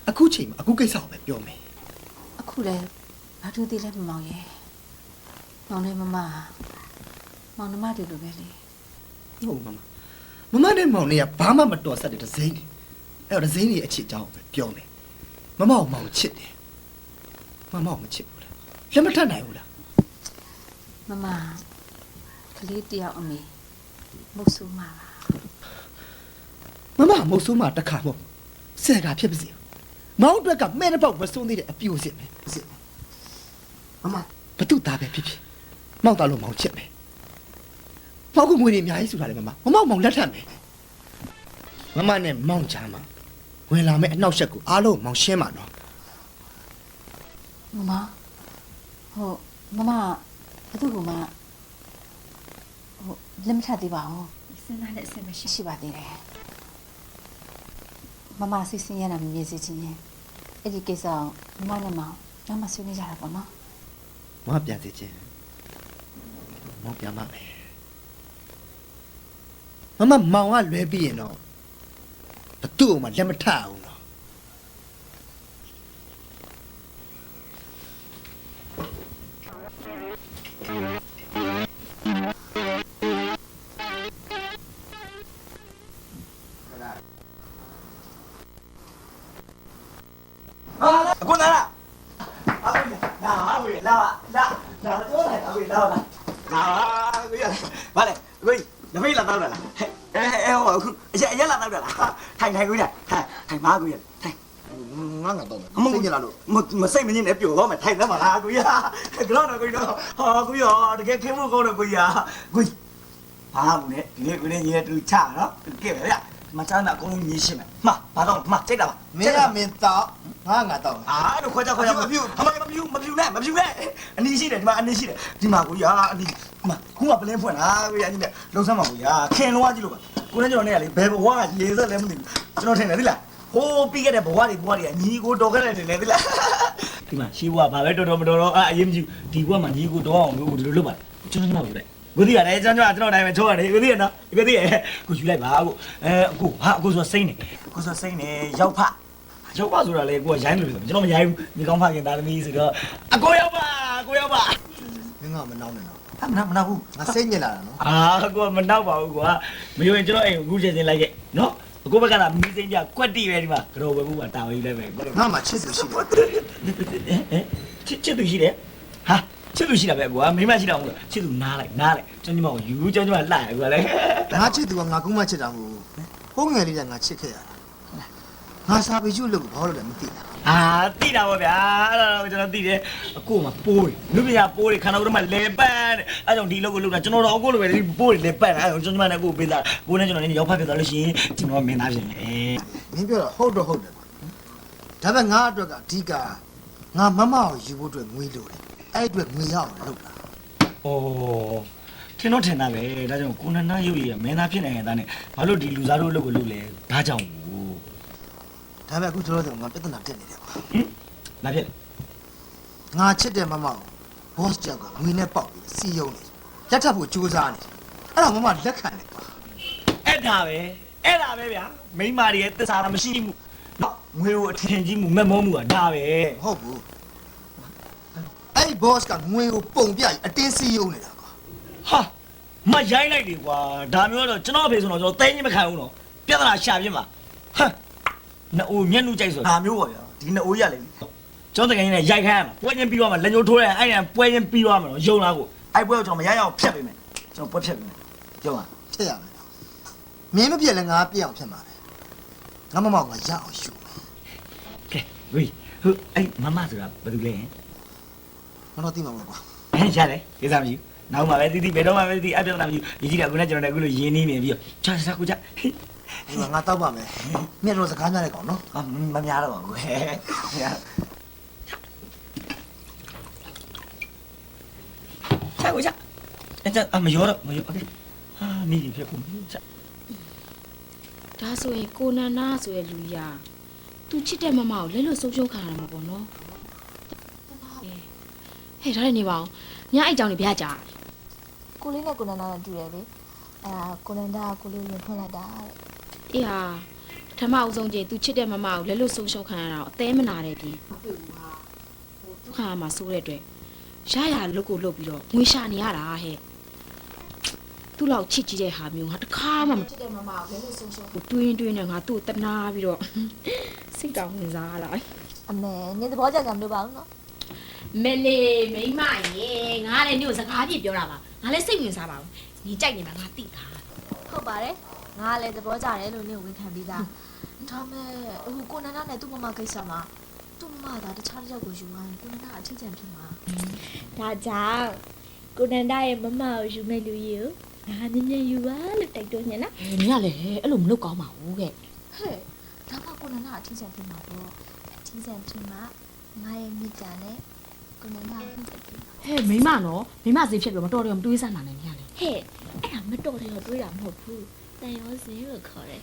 အခုချိန်မှာအခုကိစ္စကိုပဲပြောမယ် အခုလည်းဘာတူသေးလဲမောင်ရဲ့မောင်နဲ့မမမောင်နှမတူလိုပဲလေ ဟုတ်မမနဲ့မောင်နဲ့ကဘာမှမတော်ဆက်တဲ့ဒဇိမ့်တွေအဲ့တော့ဒဇိမ့်တွေအချစ်အကြောင်းကိုပဲပြောမယ်မမကိုမောင်ချစ်တယ်မမကိုမချစ်ဘူးလားလက်မထပ်နိုင်ဘူးလား မမကလေးတယောက်အမေမုတ်ဆူမှာပါ မမမဟုတ်ဆိုးမှတခါမို့ဆဲကဖြစ်ပါစေမောင်အတွက်ကမဲတစ်ပေါက်မဆုံးသေးတဲ့အပြိုစစ်မယ်မမဘသူသားပဲဖြစ်ဖြစ်မောင်သားလို့မောင်ချစ်မယ်မောင်ကငွေတွေအများကြီးစုထားတယ်မမမောင်လက်ထပ်မယ်မမနဲ့မောင်ချမ်းမှာဝင်လာမယ့်အနောက်ရှက်ကိုအားလုံးမောင်ရှင်းပါတော့ မမဟုတ်မမဘသူ့ကိုမှဟုတ်လက်မထပ်သေးပါဘူးစဉ်းစားတဲ့အဆင်မရှိပါသေးတယ်မမစီစဉ်ရတာမမြင်စေချင်ရင်အဲ့ဒီကိစ္စကိုမမနဲ့မောင်ညမဆွေးနွေးကြတာပေါ့နော် မပြန်စီချင်းမောင်ပြန်ပါမယ်မမမောင်ကလွဲပြီးရင်တော့ဘသူ့ကိုမှလက်မထပ်အောင်တော့ အခုနာလာလာပြောလိုက်အခုလာကိုရဗါလေကိုနမေးလာတော့လားဟိုအခုအရက်လာတော့လားထိုင်ကိုရထိုင်မကိုရထိုင်ငါတော့စိတ်ညစ်လာလို့မစိတ်မညစ်နဲ့ပျော်တော့မယ်ထိုင်တော့မလားကိုရကတော့ကိုရဟာကိုရတကယ်ခင်းဖို့ကောင်းတယ်ကိုရကိုဘာဘူးနဲ့ဒီနေ့ကိုနေညီတူချနော်ကဲပဲဗျမချမ်းသာအကုန်လုံးညီရှိမယ်မှာဘာတော့မှာစိတ်တာပါမင်းကမင်းတော့ငါတော့အဲ့လိုခွဲကြမပြူနဲ့အနီးရှိတယ်ဒီမှာအနီးရှိတယ်ဒီမှာကိုရအနီးမှာခုကပလင်းဖွင့်တာကိုရအနီးနဲ့လုံးစမ်းပါကိုရခင်လုံးဝကြည့်လို့ပါကိုနဲ့ကျွန်တော်နဲ့ကလေဘယ်ဘဝကရေစက်လဲမသိဘူးကျွန်တော်ထင်တယ်သိလားဟိုးပြီးခဲ့တဲ့ဘဝတွေကညီကိုတော်ခဲ့တယ်ထင်တယ်သိလား ဒီမှာရှိဘွားဘာပဲတော်တော်မတော်တော့အရင်မရှိဒီဘွားမှာညီကိုတော့အောင်လို့ဒီလိုလုပ်ပါကျွန်တော်ပြောတယ်ကိုသိရတယ်ကျွန်တော်တိုင်းပဲချိုးရတယ်ကိုသိရနော်ကိုသိရကိုယူလိုက်ပါကိုအခုဆိုစိမ့်နေကိုဆိုစိမ့်နေရောက်ဖဆိုတာလေကိုကရိုင်းလို့ကျွန်တော်မရိုင်းဘူးဒီကောင်းဖခင်သားသမီးဆိုတော့အကိုရောက်ပါမင်းကမနှောင်းနဲ့နော်မနှောင်းဘူးငါစိတ်ညစ်လာတာနော်ကိုကမနှောက်ပါဘူးကွာမယုံရင်ကျွန်တော်အိမ်ကိုအခုချက်ချင်းလိုက်ခဲ့နော်အကိုဘက်ကလာမီးစိမ့်ပြကွက်တိပဲဒီမှာကြော်ဝဲဘူးကတာဝေးလည်းပဲငါမှချစ်သူရှိတယ်ချစ်သူရှိတယ်ဟာချစ်သူရှိတာပဲကွာမိမရှိတော့ဘူးချစ်သူနားလိုက်ကျွန်တော်ယူကျွန်တော်လှရကွာလေငါချစ်သူကငါကူးမှချစ်တာမဟုတ်ဘူးဟိုးငယ်လေးကငါချစ်ခဲ့ရတာငါစာပေကျုပ်လို့ဘာလို့လဲမသိတာသိတာပေါ့ဗျာအဲ့ဒါတော့ကျွန်တော်သိတယ်အကိုမှပိုးတယ်လူပြပိုးတယ်ခန္ဓာကိုယ်ထဲမှာလဲပန်းတယ်အဲ့ကြောင့်ဒီလောက်ကိုလုပ်တာကျွန်တော်တော့အကိုလိုပဲဒီပိုးတယ်လဲပန်းတယ်အဲ့ကြောင့်ကျွန်တော်နဲ့အကိုပေးတာကိုနဲ့ကျွန်တော်လည်းရောက်ဖတ်ပြသွားလို့ရှိရင်ကျွန်တော်မင်းသားဖြစ်မယ်မင်းပြောတော့ဟုတ်တယ်ဒါပေမဲ့ငါအတွက်ကအဓိကငါမမကိုယူဖို့အတွက်ငွေလိုတယ်အဲ့အတွက်ငွေရအောင်လုပ်တာထင်တာပဲဒါကြောင့်ကိုနန္ဒရုပ်ရည်မင်းသားဖြစ်နေတဲ့သားနဲ့ဘာလို့ဒီလူစားတို့အလုပ်ကိုလုပ်လဲဒါကြောင့်ဒါပေမဲ့အခုတို့တော့ငါပြဿနာတက်နေတယ်ကွာဘာဖြစ်လဲငါချစ်တဲ့မမကို boss ကြောက်ကငွေနဲ့ပေါက်ပြီးစီယုံနေလက်ထပ်ဖို့ကြိုးစားနေအဲ့တော့မမလက်ခံတယ်ကွာအဲ့ဒါပဲဗျာမိန်းမတွေရဲ့သစ္စာမရှိမှုနော်ငွေကိုအထင်ကြီးမှုမက်မောမှုကဒါပဲဟုတ်ဘူးအဲ့ boss ကငွေကိုပုံပြအတင်းစီယုံနေတာကွာဟာမရိုင်းလိုက်တယ်ကွာဒါမျိုးတော့ကျွန်တော်အဖေဆိုတော့ကျွန်တော်သိင်းမခံဘူးနော်ပြဿနာရှာပြင်းပါဟမ်နှအိုမျက်နှာကြိုက်ဆိုဒါမျိုးပါဗျာဒီနှအိုရလေကျွန်တော်တကယ်ကြီးနဲ့ရိုက်ခိုင်းရမှာပွဲချင်းပြီးသွားမှာလက်ညှိုးထိုးရအဲ့ဒါပွဲချင်းပြီးသွားမှာတော့ယုံလားကိုအဲ့ပွဲကိုကျွန်တော်မရရအောင်ဖြတ်ပေးမယ်ကျွန်တော်ပွဲဖြတ်ပေးမယ်ယုံလားဖြတ်ရမယ်မင်းမပြက်လဲငါပြက်အောင်ဖြတ်မှာပဲငါမမောင်ကရအောင်ယူမယ်ကဲဝေးဟုတ်အဲ့မမဆိုတာဘယ်သူလဲမတော်သိမှာပေါ့ကွာရတယ်ကိစ္စမရှိဘူးနောက်မှပဲတီးဘယ်တော့မှပဲတီးအပြဿနာမရှိဘူးဒီကြီးကအခုနဲ့ကျွန်တော်လည်းအခုလိုရင်းနှီးနေပြီးတော့ချာကိုချဒီမှာငါတောက်ပါမယ်မြတ်တော့စကားများတဲ့ကောင်နော်မများတော့ပါဘူးချာကိုချအဲ့ဒါမရောโอเคနီးဖြစ်ကုန်ချာဒါဆိုရင်ကိုနန္ဒဆိုရဲ့လူရာသူချစ်တဲ့မမကိုလဲလို့ဆုံးရှုံးခံရမှာပေါ့နော်ဟဲ့ဒါလည်းနေပါအောင်ညအိတ်ကြောင်နေပြကြကိုလေးနဲ့ကိုနန္ဒနဲ့တူတယ်လေကိုနန္ဒကကိုလေးဝင်ဖွင့်လိုက်တာအေးဟာပထမအဆုံးကျရင်သူချစ်တဲ့မမကိုလဲလို့ဆုံးရှုံးခံရတာအသေးမနာတဲ့ပြင်ဒုက္ခမှာစိုးတဲ့အတွက်ရလုတ်ကိုလုတ်ပြီးတော့ငွေရှာနေရတာဟဲ့သူ့လောက်ချစ်ကြည့်တဲ့ဟာမျိုးငါတခါမှမချစ်တဲ့မမကိုလဲလို့ဆုံးရှုံးတွင်းနဲ့ငါသူ့ကိုတနာပြီးတော့စိတ်တောင်ဝင်စားလာအမေနင်သဘောကျကြမလို့ပါဘူးနော်မဲလေးမိမရေငါလည်းညို့စကားပြပြောတာပါငါလည်းစိတ်ဝင်စားပါဘူးညီကြိုက်နေတာငါသိတာဟုတ်ပါတယ်ငါလည်းသဘောကျတယ်လို့နင်ဝန်ခံပြီးသားဒါမဲ့အခုကိုနန္ဒနဲ့သူ့မမကိစ္စမှာသူ့မမကတခြားတစ်ယောက်ကိုယူသွားရင်ကိုနန္ဒအထီးကျန်ဖြစ်မှာဒါကြောင့်ကိုနန္ဒရဲ့မမကိုယူမဲ့လူကြီးကိုငါနည်းနည်းယူပါလို့တိုက်တွန်းညနော်နင်ကလည်းအဲ့လိုမလုပ်ကောင်းပါဘူးကဲဟဲ့ဒါမှကိုနန္ဒအထီးကျန်ဖြစ်မှာပေါ့အထီးကျန်ဖြစ်မှာငါရဲ့မြစ်ကြံနဲ့ကိုနန္ဒကိုဖြစ်တယ်ဟဲ့မိမနော်မိမစီဖြစ်ပြီးမတော်တယ်မတွေးစားနိုင်နဲ့ညလေဟဲ့အဲ့ဒါမတော်တယ်တော့တွေးတာမဟုတ်ဘူးတန်ရောစင်းလို့ခေါ်တယ်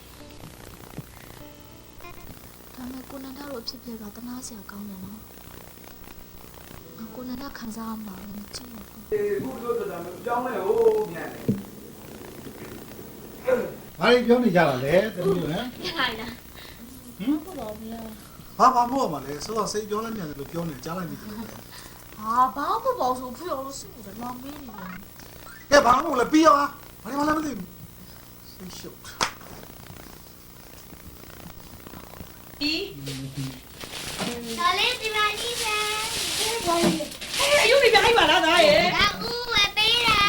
ဒါမဲ့ကိုနန္ဒတို့အဖြစ်ပြကတနာစရာကောင်းတယ်နော်ကိုနန္ဒခံစားမှာကြည့်ခုတို့ဆိုတာမကြောင်းလဲဟိုးမြန်တယ်ဘာလို့ပြောနေကြတာလဲတမီးတို့ဟမ်ခိုင်လားဟုတ်ပါဘူးဘာမို့မှာလဲဆိုတော့စိတ်ပြောလဲမြန်တယ်လို့ပြောနေကြားလိုက်ပြီဘာမှမပေါ့ဆိုဖေရောလို့စိတ်ကလောင်မင်းနေတယ်ကဲဘာမို့လဲပြီးရောဘာမှလည်းမသိဘူးစိတ်ရှုပ်ဒါလေးဒီပါလိပဲအယူနေပြိုင်ပါလားသားရဲ့ဦးဝယ်ပေးတာ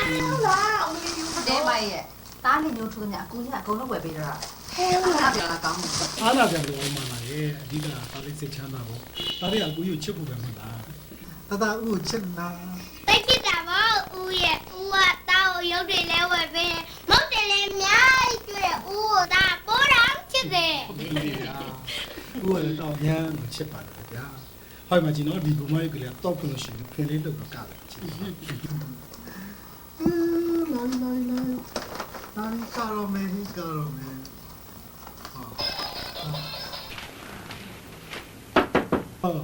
ဟုတ်လားတဲမရဲ့တားနေမျိုးထိုးနေအကူကြီးကအကုန်လုံးဝယ်ပေးတော့ဟဲ့ဟုတ်လားပြန်လာကောင်းအားလာပြန်လို့မှလာရဲ့အဓိကဒါလေးစိတ်ချမ်းသာဖို့ဒါလေးအကူကြီးကိုချစ်ဖို့ပဲမဟုတ်လားတဦးကိုချစ်နာသိချစ်တာပေါ့ဦးရဲ့ဦးကတောက်ရုပ်တွေလဲဝယ်ပေးမဟုတ်တယ်လေအများကြီးတွေ့ဦးကဒါပိုးတော်ချစ်တယ်ဦးကလည်းတော့ရမ်းချစ်ပါတယ်ဗျာဟိုမှာကျွန်တော်ဒီဘုံမကြီးကလေးတော့ဖွင့်လို့ရှိရင်ဖင်လေးလုပ်တော့ကတယ်ချစ်လာလာကာရိုမဲဟော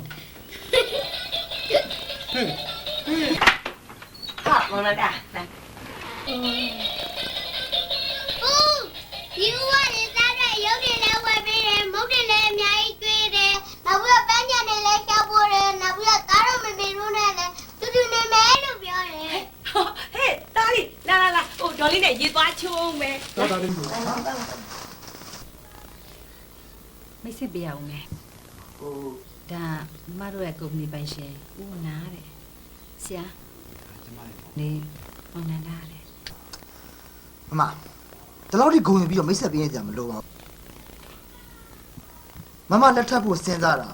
ဟာမမတာ ဒီဦးကလည်းစားတဲ့ရုပ်တွေလည်းဝယ်ပေးတယ်မုတ်တွေလည်းအများကြီးကျွေးတယ်နောက်ပြီးတော့ပန်းချံတွေလည်းရှာဖို့တယ်နောက်ပြီးတော့သားတော်မမေတို့နဲ့လည်းတူတူနေမယ်လို့ပြောတယ် ဟဲ့တားလေးလာဟိုဒေါ်လေးနဲ့ရေသွားချုံးမယ် တော်တော်လေးကို မိတ်ဆက်ပေးအောင်မယ်ဟိုဒါမတို့ရဲ့ကုမ္ပဏီပိုင်ရှင်ဦးဝနာတဲ့ဆရာနေဝနာနာတဲ့ မမဒီလောက်ထိဂုဏ်ယူပြီးတော့မိတ်ဆက်ပေးရကြမလို့ပါမမလက်ထပ်ဖို့စဉ်းစားတာ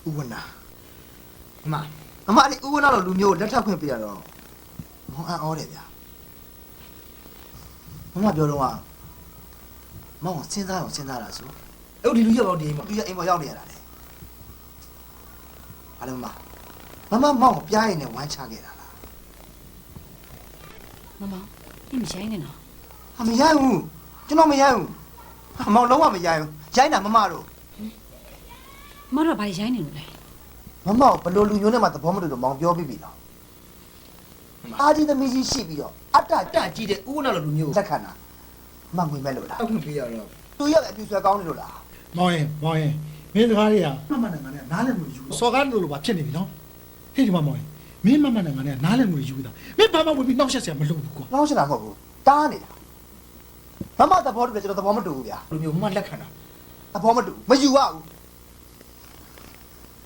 ဥဝနာမမလေးဥဝနာတော့လူမျိုးလက်ထပ်ခွင့်ပေးရတော့မောင်အံ့ဩတယ်ဗျာမမပြောတော့ကမောင်စဉ်းစားတာဆိုအဲ့ဒီလူရောက်တော့ဒီအိမ်မှာရောက်နေရတာလေအားလုံးမမောင်ကိုပြားရင်နဲ့ဝမ်းချခဲ့တာလား မမဒီမဆိုင်နဲ့နော် ဟာမရိုက်ဘူးကျွန်တော်မရိုက်ဘူးမောင်လုံးဝမရိုက်ဘူးရိုက်တာမမတို့ မတို့ဘာရိုင်းနေလို့လဲ မမောင်ဘလို့လူမျိုးနဲ့မှသဘောမတူတော့မောင်ပြောပြီးပြီနော်အာကြီးသမီးကြီးရှိပြီးတော့အတ္တကြီးတဲ့ဥဝနာလိုလူမျိုးလက်ခံတာမငွေမဲ့လို့လားအခွင့်ပေးရတော့သူရက်အပြူဆွဲကောင်းနေလို့လား မောင်ရင်မင်းစကားတွေကမမနဲ့ငါနဲ့နားလည်မှုယူစော်ကားလို့ပါဖြစ်နေပြီနော်ဟေ့ဒီမှာမောင်ရင်မင်းမမနဲ့ငါနဲ့နားလည်မှုယူတာမင်းဘာမှဝင်ပြီးနှောက်ရှက်စရာမလိုဘူးကွာ နှောက်ရှက်တာမဟုတ်ဘူးတားနေတာမမသဘောတူတယ်ကျွန်တော်သဘောမတူဘူးဗျာလူမျိုးမမလက်ခံတာသဘောမတူမယူရဘူး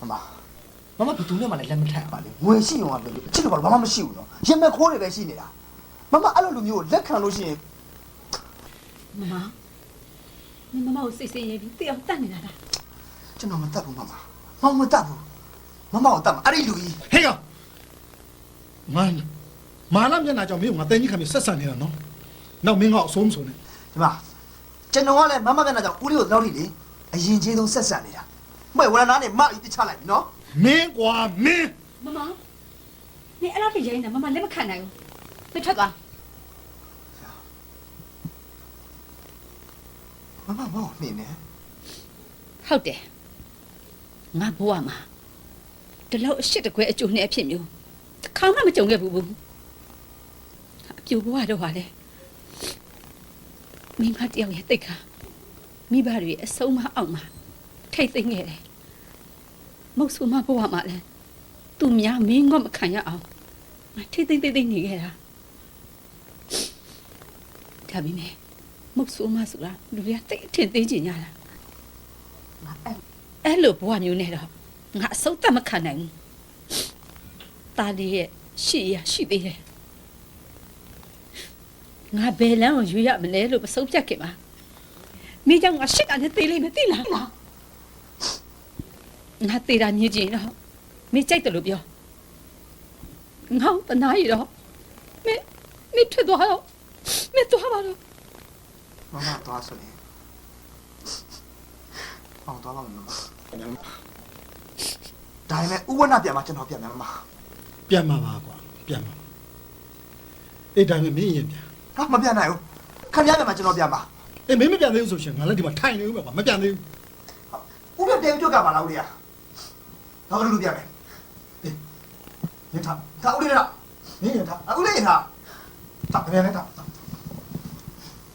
မမဘယ်သူနဲ့မှလည်းလက်မထပ်ပါလေငွေရှိအောင်ကပြောလို့အချစ်တော့ဘာမှမရှိဘူးနော်ရင်မဲ့ခိုးတွေပဲရှိနေတာမမအဲ့လိုလူမျိုးကိုလက်ခံလို့ရှိရင် မမကိုစိတ်ရေးပြီးတယောက်တတ်နေတာလား ကျွန်တော်မတတ်ဘူးမမောင်မတတ်ဘူးမမကိုတတ်မှာအဲ့ဒီလူကြီး ဟေးကောင်မာလာမျက်နှာကြောင့်မင်းကငါတင်းကြီးခံပြီးဆက်ဆံနေတာနော်နောက်မင်းကအဆုံးစုံနေ ဒီမှာကျွန်တော်ကလည်းမမကနဲ့ကြောင့်ဦးလေးကိုတော့ထိလေအရင်ချင်းဆုံးဆက်ဆံနေတာမဟုတ်ဝရနာနဲ့မအီးတချလိုက်ပြီနော် မင်းကွာမင်း မမနေအဲ့လောက်ရိုင်းနေတာမမလက်မခံနိုင်ဘူးမထွက်သွား မမမောင်နေနေ ဟုတ်တယ်ငါဘဝမှာဒီလောက်အရှိတကွဲအကျိုးနဲ့အဖြစ်မျိုးတစ်ခါမှမကြုံခဲ့ဘူးအပြူဘဝတော့ဟာလေမိမတယောက်ရဲ့တိတ်ခါမိဘတွေအဆုံးမအောင်မှာထိတ်သိမ်းခဲ့တယ်မဟုတ်ဆိုမဘဝမှာလဲသူများမင်းငေါ့မခံရအောင်ငါထိတ်သိမ်းနေခဲ့တာဒါပေမဲ့မဟုတ်ဆိုမဆိုတာလူတွေကတိတ်အထင်သေးကြညာလားအဲ့လိုဘဝမျိုးနဲ့တော့ငါအဆုံးသတ်မခံနိုင်ဘူးတားလေးရဲ့ရှိသေးတယ်ငါဘယ်လမ်းကိုရွေးရမလဲလို့မဆုံးဖြတ်ခင်မှာမိကြောင့်ငါရှစ်ကနေသေးလိမ့်မယ်သိလားငါသေးတာမြင်ကြည့်တော့မိကြိုက်တယ်လို့ပြောငါတနာရတော့မိထွက်သွားတော့မိသွားပါတော့ မမသွားဆိုရင်အောင်သွားပါမယ်မမဒါပေမဲ့ဥဝနာပြန်มาကျွန်တော်ပြန်မယ်မမ ပြန်มาပါကွာပြန်มาအေးဒါပေမဲ့မင်းရင်ပြန် ဟာမပြန်နိုင်ဘူးခင်ဗျားပြန်มาကျွန်တော်ပြန်ပါ အေးမင်းမပြန်သေးဘူးဆိုရှင်ငါလည်းဒီမှာထိုင်နေဦးမယ်ကွာမပြန်သေးဘူး ဥပဒေပြုတ်ကပါလားဦးလေးကတော့လူပြန်မယ်အေးရထားဒါဦးလေးလားမင်းရထားဦးလေးရထားတာပြန်နေတာ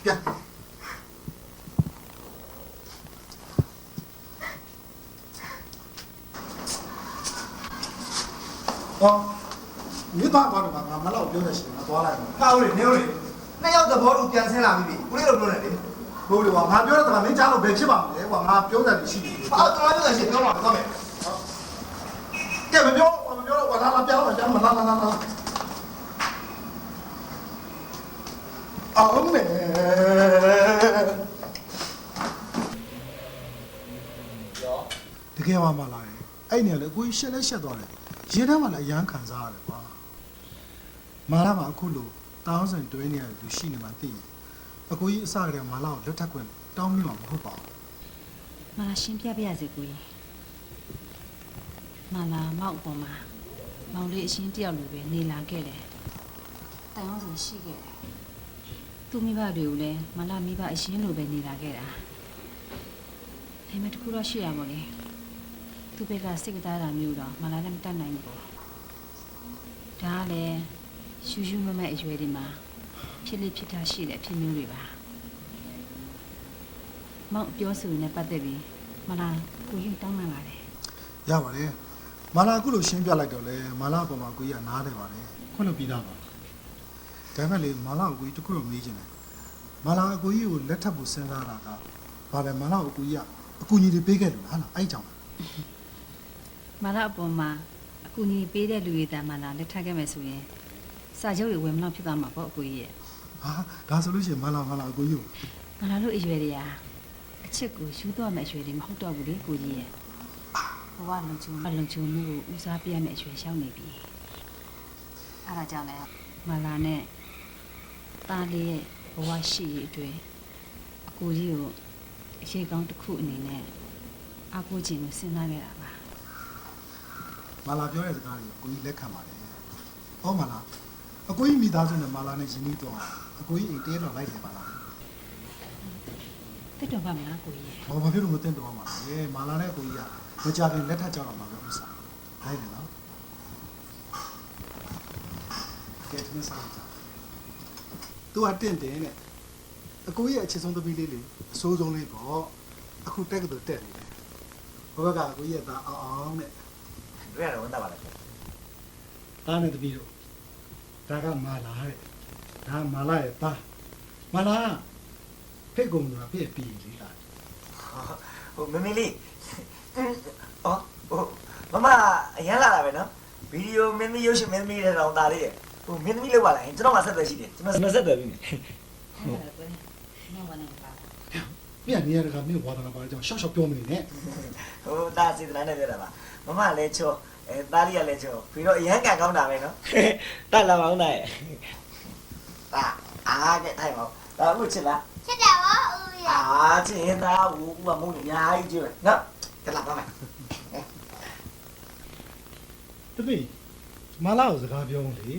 ပြန် ဟောမြေသားကွာတော့ငါမလောက်ပြောနေရှင်ငါသွားလိုက်မယ် ဟာဦးလေးနေဦးလေးနှစ်ယောက်သဘောတူပြန်ဆင်းလာပြီဦးလေးတို့ပြောနေတယ် ဘိုးလေးကွာငါပြောတဲ့ကမင်းကြားလို့ဘယ်ဖြစ်ပါမလဲကွာငါပြောတယ်ရှိတယ် ဟာတော်တော်ပြောရှင်ပြောပါတော့မယ် ကဲမပြောတော့ကွာလာပြောတော့ကြာမလာအောင်မယ်တကယ်ပါမလားအဲ့နေလေကိုကြီးရှက်လက်ရှက်သွားတယ်ရေထဲမှာလည်းအရန်ခံစားရတယ်ကွာမာလာမှာအခုလိုတောင်းစံတွဲနေရတယ်သူရှိနေမှသိရင်အကိုကြီးအစကတည်းကမာလာကိုလက်ထပ်ခွင့်တောင်းမိမှာမဟုတ်ပါဘူး မလာရှင်းပြပြရစေကိုကြီးမလာမောက်ပေါ်မှာမောင်လေးအရှင်းတယောက်လိုပဲနေလာခဲ့တယ်တိုင်အောင်ဆိုရှိခဲ့တယ်သူမိဘတွေကိုလည်းမလာမိဘအရှင်းလိုပဲနေလာခဲ့တာဒါပေမဲ့တခုတော့ရှိရပါလေ သူ့ဘက်ကစိတ်ကသားတာမျိုးတော့မလာလည်းမတတ်နိုင်ဘူးပေါ့ဒါကလည်းရှူးရှူးမမဲ့အရွယ်ဒီမှာဖြစ်လိဖြစ်တာရှိတဲ့အဖြစ်မျိုးတွေပါမောင်ပြောဆိုနေပတ်သက်ပြီးမလာကိုရင်တောင်းမှန်ပါတယ် ရပါတယ်မာလာအခုလိုရှင်းပြလိုက်တော့လေမာလာအပေါ်မှာကိုကြီးကနားတယ်ပါတယ်ခွင့်လို့ပြီးသားပါဒါပေမဲ့လေမာလာကိုကြီးတခုတော့မေးချင်တယ်မာလာကိုကြီးကိုလက်ထပ်ဖို့စဉ်းစားတာကဘာလဲမာလာကိုကြီးကအကူအညီတွေပေးခဲ့လို့ဟာလားအဲ့ကြောင့် မလာအပေါ်မှာအကူအညီပေးတဲ့လူတွေတမ်းမလာလက်ထပ်ခဲ့မယ်ဆိုရင်စာချုပ်တွေဝင်မလို့ဖြစ်သွားမှာပေါ့အကူကြီးရဲ့ ဟာဒါဆိုလို့ရှိရင်မာလာအကူကြီးကို မလာလို့အရွယ်တွေကအချစ်ကိုယူတော့မယ်အရွယ်တွေမဟုတ်တော့ဘူးလေကိုကြီးရဲ့ဘဝလုံချုံမှုကိုဦးစားပေးရမယ့်အရွယ်ရှောင်းနေပြီအဲ့ဒါကြောင့်လည်းမလာနဲ့တားလေးရဲ့ဘဝရှိရအတွင်းအကူကြီးကိုအရေးကောင်းတစ်ခုအနေနဲ့အကူချင်းကိုစဉ်းစားခဲ့တာပါ မာလာပြောတဲ့စကားတွေကိုကိုကြီးလက်ခံပါတယ်ဟောမာလာအကိုကြီးမိသားစုနဲ့မာလာနဲ့ရင်းနှီးတော့အကိုကြီးအိမ်တဲတော့လိုက်တယ်ပါလား တိတ်တော့ပါမလားကိုကြီးရဲ့ ဘာဖြစ်လို့မသိတော့မှာလဲမာလာနဲ့ကိုကြီးကမကြခင်လက်ထပ်ကြတော့မှာပဲဥစ္စာလိုက်တယ်နော်ကဲဒီစားကြသူကတင့်တယ်နဲ့အကိုကြီးရဲ့အခြေဆုံးသမီးလေးလေအစိုးဆုံးလေးပေါ့အခုတက်ကတူတက်နေတယ်ဘဘကအကိုကြီးရဲ့သားအောင်နဲ့ တွေ့ရတော့ဝန်တာပါလား သားနဲ့တပီးတို့ဒါကမာလာတဲ့ဒါမာလာရဲ့သားမာလာဖိတ်ကုန်တာပြည့်ပြီးလေးလား ဟိုမမီလေးအော်ဟိုမမအရန်လာတာပဲနော်ဗီဒီယိုမင်းမီရုပ်ရှင်မင်းမီတဲ့တောင်သားလေးဟိုမင်းသမီးလောက်ပါလားကျွန်တော်မှဆက်သွယ်ရှိတယ်ကျွန်တော်ဆက်သွယ်ပြီနေ ပြန်နေရတာကမင်းဝါသနာပါကြောင့်ရှော့ရှော့ပြောမနေနဲ့ ဟိုတာစီတနာနဲ့ပြောတာပါမမလည်းချောသားလေးကလည်းချောပြီးတော့အရန်ကန်ကောင်းတာပဲနော်တက်လာပါဦးနိုင်တာအားကဲထိုင်ပါဒါအခုချစ်လား ချစ်တယ်ဗောဦးရ ချစ်ရင်သားဦးကမုန်းနေအများကြီးကျွေးနော်တက်လာပါမယ် တပီးမာလာကိုစကားပြောလေ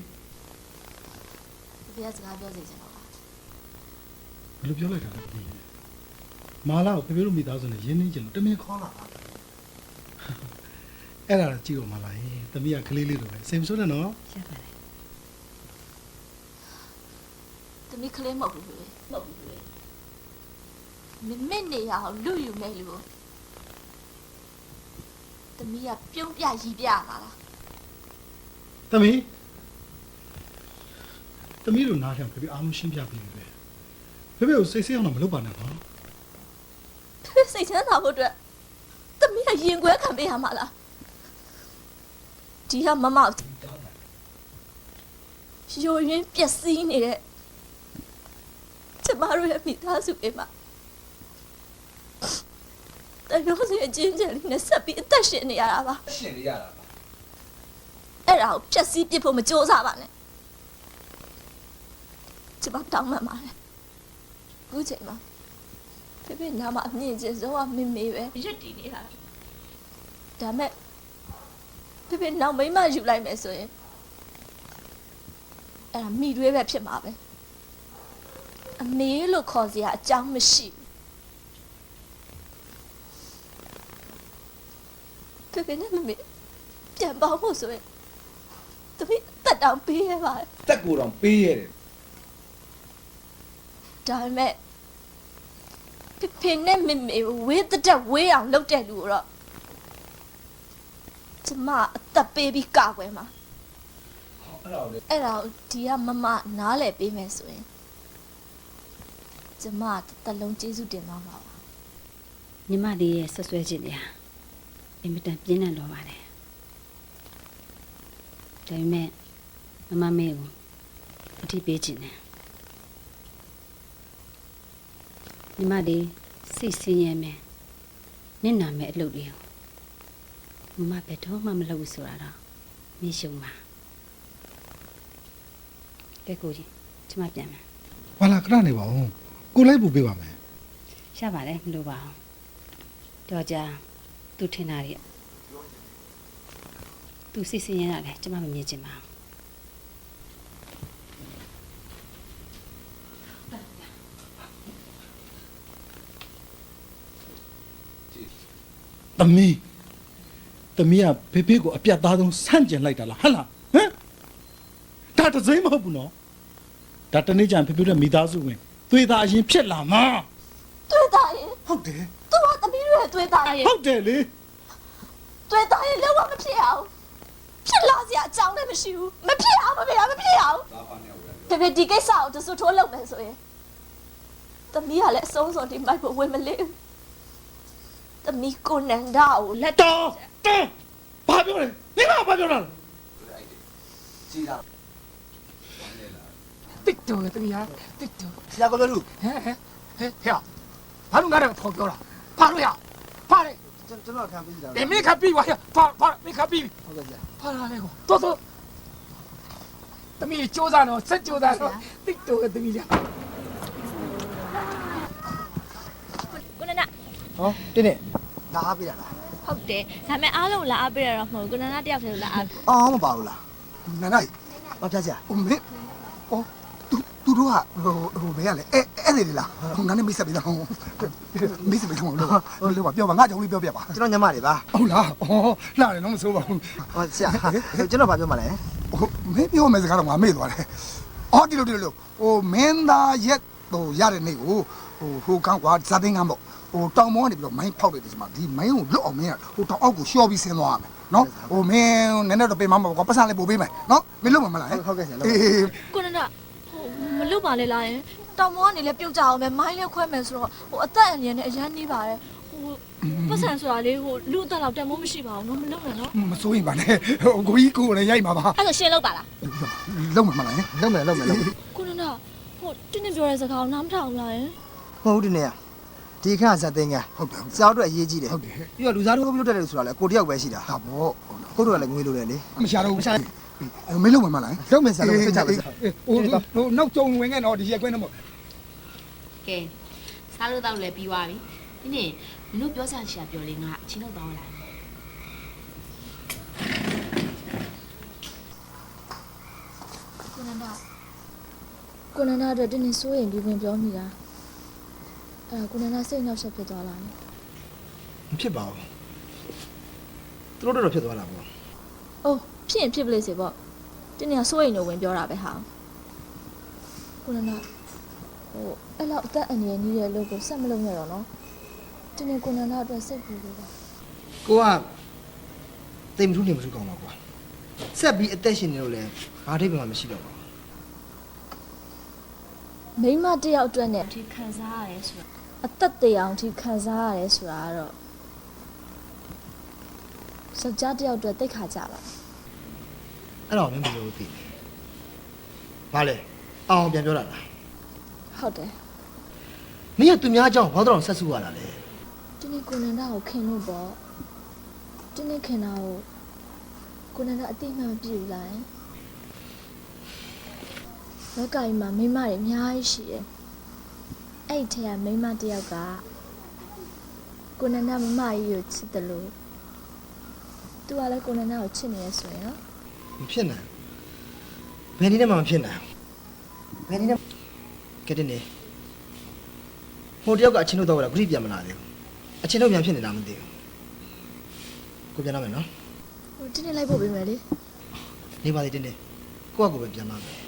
ဘယ်စကားပြောစီချင်တော့ပါ ဘယ်လိုပြောလိုက်တာလဲတပီးမာလာကိုဖေဖေတို့မိသားစုနဲ့ရင်းနှီးကြလို့တမင်ခေါ်လာတာအဲ့ဒါကြည့်တော့မာလာရင်တမီးကကလေးလေးလိုပဲစိတ်မဆိုးနဲ့နော် ရပါတယ် တမီးကလေးမဟုတ်ဘူးလေမမေ့နေရအောင်လူယူမယ်လို့တမီးကပြုံးပြရီးပြမှာလား တမီးတို့နားထောင်ဖေဖေအားလုံးရှင်းပြပြီးပြီပဲဖေဖေကိုစိတ်ဆင်းအောင်တော့မလုပ်ပါနဲ့နော် စိတ်ချမ်းသာဖို့အတွက်တမီးကရင်ခွဲခံပေးရမှာလားဒီကမမရိုးရင်းပျက်စီးနေတဲ့ကျမတို့ရဲ့မိသားစုအိမ်မှာတရိုးစီအချင်းချင်းလေးနဲ့ဆက်ပြီးအသက်ရှင်နေရတာပါ ရှင်နေရတာပါ အဲ့ဒါကိုဖျက်ဆီးပစ်ဖို့မကြိုးစားပါနဲ့ကျမတောင်းမှန်ပါတယ်အခုချိန်မှာဖေဖေနာမအမြင့်ချင်းဆုံးကမမေပဲရစ်တည်နေတာဒါမဲ့ဖေဖေနောက်မိမယူလိုက်မယ်ဆိုရင်အဲ့ဒါမိတွေးပဲဖြစ်မှာပဲအမေလို့ခေါ်စရာအကြောင်းမရှိဘူးဖေဖေနဲ့မမေပြန်ပေါင်းဖို့ဆိုရင်တမီးတက်တောင်ပေးရပါတယ် တက်ကိုတောင်ပေးရတယ် ဒါပေမဲ့ဖေဖေနဲ့မမေဝေးတဲ့ဝေးအောင်လုပ်တဲ့လူကိုတော့ကျမအသက်ပေးပြီးကာကွယ်မှာအဲ့ဒါကိုဒီကမမနားလည်ပေးမယ်ဆိုရင်ကျမတစ်လုံးကျေးဇူးတင်သွားမှာပါ ညီမလေးရဲ့ဆွဆွဲခြင်းတွေဟာအင်မတန်ပြင်းထန်တော့ပါတယ်ဒါပေမဲ့မမမေကိုအတိပေးခြင်းနဲ့ညီမလေးစိတ်ဆင်းရဲမယ်နင့်နာမယ်အလုပ်တွေကိုမမဘယ်တော့မှမလုပ်ဘူးဆိုတာတော့မင်းရှုံပါကဲကိုကြီးကျမပြန်မယ် ဘာလာခဏနေပါဦးကိုလိုက်ပို့ပေးပါမယ် ရပါတယ်မလိုပါဘူးတော့ကြာသူထင်တာတွေသူစိတ်ဆင်းရဲတာလေကျမမမြင်ချင်ပါဘူး သမီး သမီးကဖေဖေကိုအပြတ်သားဆုံးဆန့်ကျင်လိုက်တာလားဟဟလားဟမ်ဒါတစိမ့်မဟုတ်ဘူးနော်ဒါတနေ့ကျရင်ဖေဖေတို့မိသားစုဝင်သွေးသားအရင်ဖြစ်လာမှာ သွေးသားရင် ဟုတ်တယ် သူကသမီးတို့ရဲ့သွေးသားရင် ဟုတ်တယ်လေ သွေးသားရင်လုံးဝမဖြစ်အောင်ဖြစ်လာစရာအကြောင်းလည်းမရှိဘူးမဖြစ်အောင်မဖြစ်အောင်ဖေဖေဒီကိစ္စကိုတစွတ်ထိုးလုပ်မယ်ဆိုရင်သမီးကလည်းအဆုံးစွန်ဒီမိုက်ဖို့ဝင်မလေးသမီးကိုနန္ဒာကိုလက်တော်ဘာပြောလဲနေမဘာပြောတာလဲ တစ်တော်တမီးဟာတစ်တော် ဆရာကပြောလို့ ဟဲ့ဘာလို့ငါတော့ဖော်ပြောတာဘာလို့ရဘာလဲ ကျွန်တော်ခံပြီးတာ မင်းခပ်ပြီးပါဘာမင်းခပ်ပြီး ဟုတ်ကဲ့ဆရာ ဘာလာလဲကိုတော်တမီးစူးစမ်းတော့စက်စူးစမ်းတော့တစ်တော်တမီးလား ကိုနန္ဒာ ဟောတင်းနေလာအားပေးတာလား ဟုတ်တယ်ဒါပေမဲ့အားလုံးလာအားပေးရတော့မဟုတ်ကိုနန္ဒာတယောက်တည်းလာအား အော်မပါဘူးလားနန္ဒာဘာပြဆရာဟိုမင်းသူတို့ကဟိုဘယ်ရလဲအဲ့ဒီလားဟိုငါနဲ့မိတ်ဆက်ပေးတော့မိတ်ဆက်ပေးတော့လို့ပါပြောပါငါကြောင့်လေးပြောပြပါကျွန်တော်ညမတွေပါဟုတ်လားဩလာတယ်တော့မဆိုးပါဘူးဟောဆရာကျွန်တော်ဘာပြောမှလဲဟိုမင်းပြောမယ်စကားတော့ငါမေ့သွားတယ်အော်ဒီလိုဟိုမင်းသားရက်ဟိုရတဲ့နေ့ကိုဟိုကောင်းကွာဇာတင်ကန်းပေါ့ဟိုတောင်မောကနေပြီးတော့မိုင်းဖောက်လိုက်တယ်ဒီမှာဒီမိုင်းကိုလွတ်အောင်မင်းကဟိုတောင်အောက်ကိုရှော့ပြီးဆင်းသွားရမယ်နော်ဟိုမင်းနည်းနည်းတော့ပေးမှာမဟုတ်ကွာပတ်စံလေးပို့ပေးမယ်နော်မင်းလွတ်မှာမလားဟုတ်ကဲ့ဆရာကိုနန္ဒာမလွတ်ပါလေလားယင်တောင်မောကနေလည်းပြုတ်ကြအောင်ပဲမိုင်းလေးခွဲမယ်ဆိုတော့ဟိုအသက်အန္တရာယ်နဲ့အရန်နေပါတယ်ဟိုပတ်စံဆိုတာလေဟိုလူအသက်လောက်တန်မိုးမရှိပါဘူးနော်မလွတ်နဲ့နော်မစိုးရင်ပါနဲ့ဟိုကိုကြီးကိုလည်းရိုက်မှာပါအဲ့ဆိုရှင်းလောက်ပါလားလုံးမှာမလားလုံးမယ်ကိုနန္ဒာဟိုတင်းတင်းပြောတဲ့စကားကိုနားမထောင်လားယင်မဟုတ်ဘူးတင်းနေရဒီခါဇာတင်ကဟုတ်တယ်ဆရာတို့အရေးကြီးတယ်ဟုတ်တယ်ပြီးတော့လူစားတို့ပြုတ်တက်တယ်ဆိုတာလေကိုတယောက်ပဲရှိတာဟာပေါ့ကိုတို့ကလည်းငွေလိုတယ်လေမရှာတော့ဘူးမင်းလုံးမှာမလားလုံးမယ်ဆရာတို့စိတ်ချပါစေဟိုနောက်ကြုံဝင်ခဲ့တော့ဒီရက်ကွင်းတော့ကဲစားလို့တော့လည်းပြီးသွားပြီဒီနေ့မင်းတို့ပြောစားရှာပြောလေးငါအချင်းတော့တောင်းလာကိုနန္ဒာအတွက်တင်းတင်းစိုးရင်ပြီးဝင်ပြောမိတာကိုနန္ဒာစိတ်နှောက်ရှက်ဖြစ်သွားလားမဖြစ်ပါဘူးသူတို့တော့ဖြစ်သွားတာပေါ့အိုးဖြစ်ရင်ဖြစ်ပလိစေပေါ့တင်းတင်းကစိုးရင်တော့ဝင်ပြောတာပဲဟာကိုနန္ဒာဟိုအဲ့လောက်အသက်အန္တရာယ်ကြီးတဲ့လူကိုဆက်မလုပ်နဲ့တော့နော်တင်းတင်းကိုနန္ဒာအတွက်စိတ်ပူလို့ပါကိုကတိမ်မထူးနေမထူးကောင်းပါကွာဆက်ပြီးအသက်ရှင်နေလို့လည်းဘာအထိပ္ပယ်မှမရှိတော့ပါဘူးမိမတယောက်အတွက်နဲ့ဒီခံစားရတယ်ဆိုတာအသက်တရားအောင်ဒီခံစားရတယ်ဆိုတာကတော့စကြတယောက်အတွက်သိခါကြပါအဲ့တော့မင်းဘယ်လိုသိဘာလဲအောင်ပြန်ပြောတာလားဟုတ်တယ်မင်းကသူများအကြောင်းဘာတော့ဆက်ဆူရတာလဲဒီနေ့ကိုနန္ဒာကိုခင်လို့ပေါ့ဒီနေ့ခင်တာကိုနန္ဒာအတိအမှန်မပြည့်ဘူးလားလောကကြီးမှာမိန်းမတွေအများကြီးရှိတယ်အဲ့ဒီထဲကမိန်းမတစ်ယောက်ကကိုနန္ဒာမမကြီးကိုချစ်တယ်လို့သူကလည်းကိုနန္ဒာကိုချစ်နေရဆိုရင်နော်မဖြစ်နိုင်ဘယ်နည်းနဲ့မှမဖြစ်နိုင်ဘယ်နည်းနဲ့ကဲတဲ့နေဟိုတယောက်ကအချင်းတို့တော့ကဂရိပြန်မလာသေးဘူးအချင်းတို့ပြန်ဖြစ်နေတာမသိဘူးကိုပြန်လာမယ်နော်ဟိုတင်းနေလိုက်ဖို့ပြင်မယ်လေနေပါသေးတင်းနေကိုကကိုပဲပြန်လာမယ်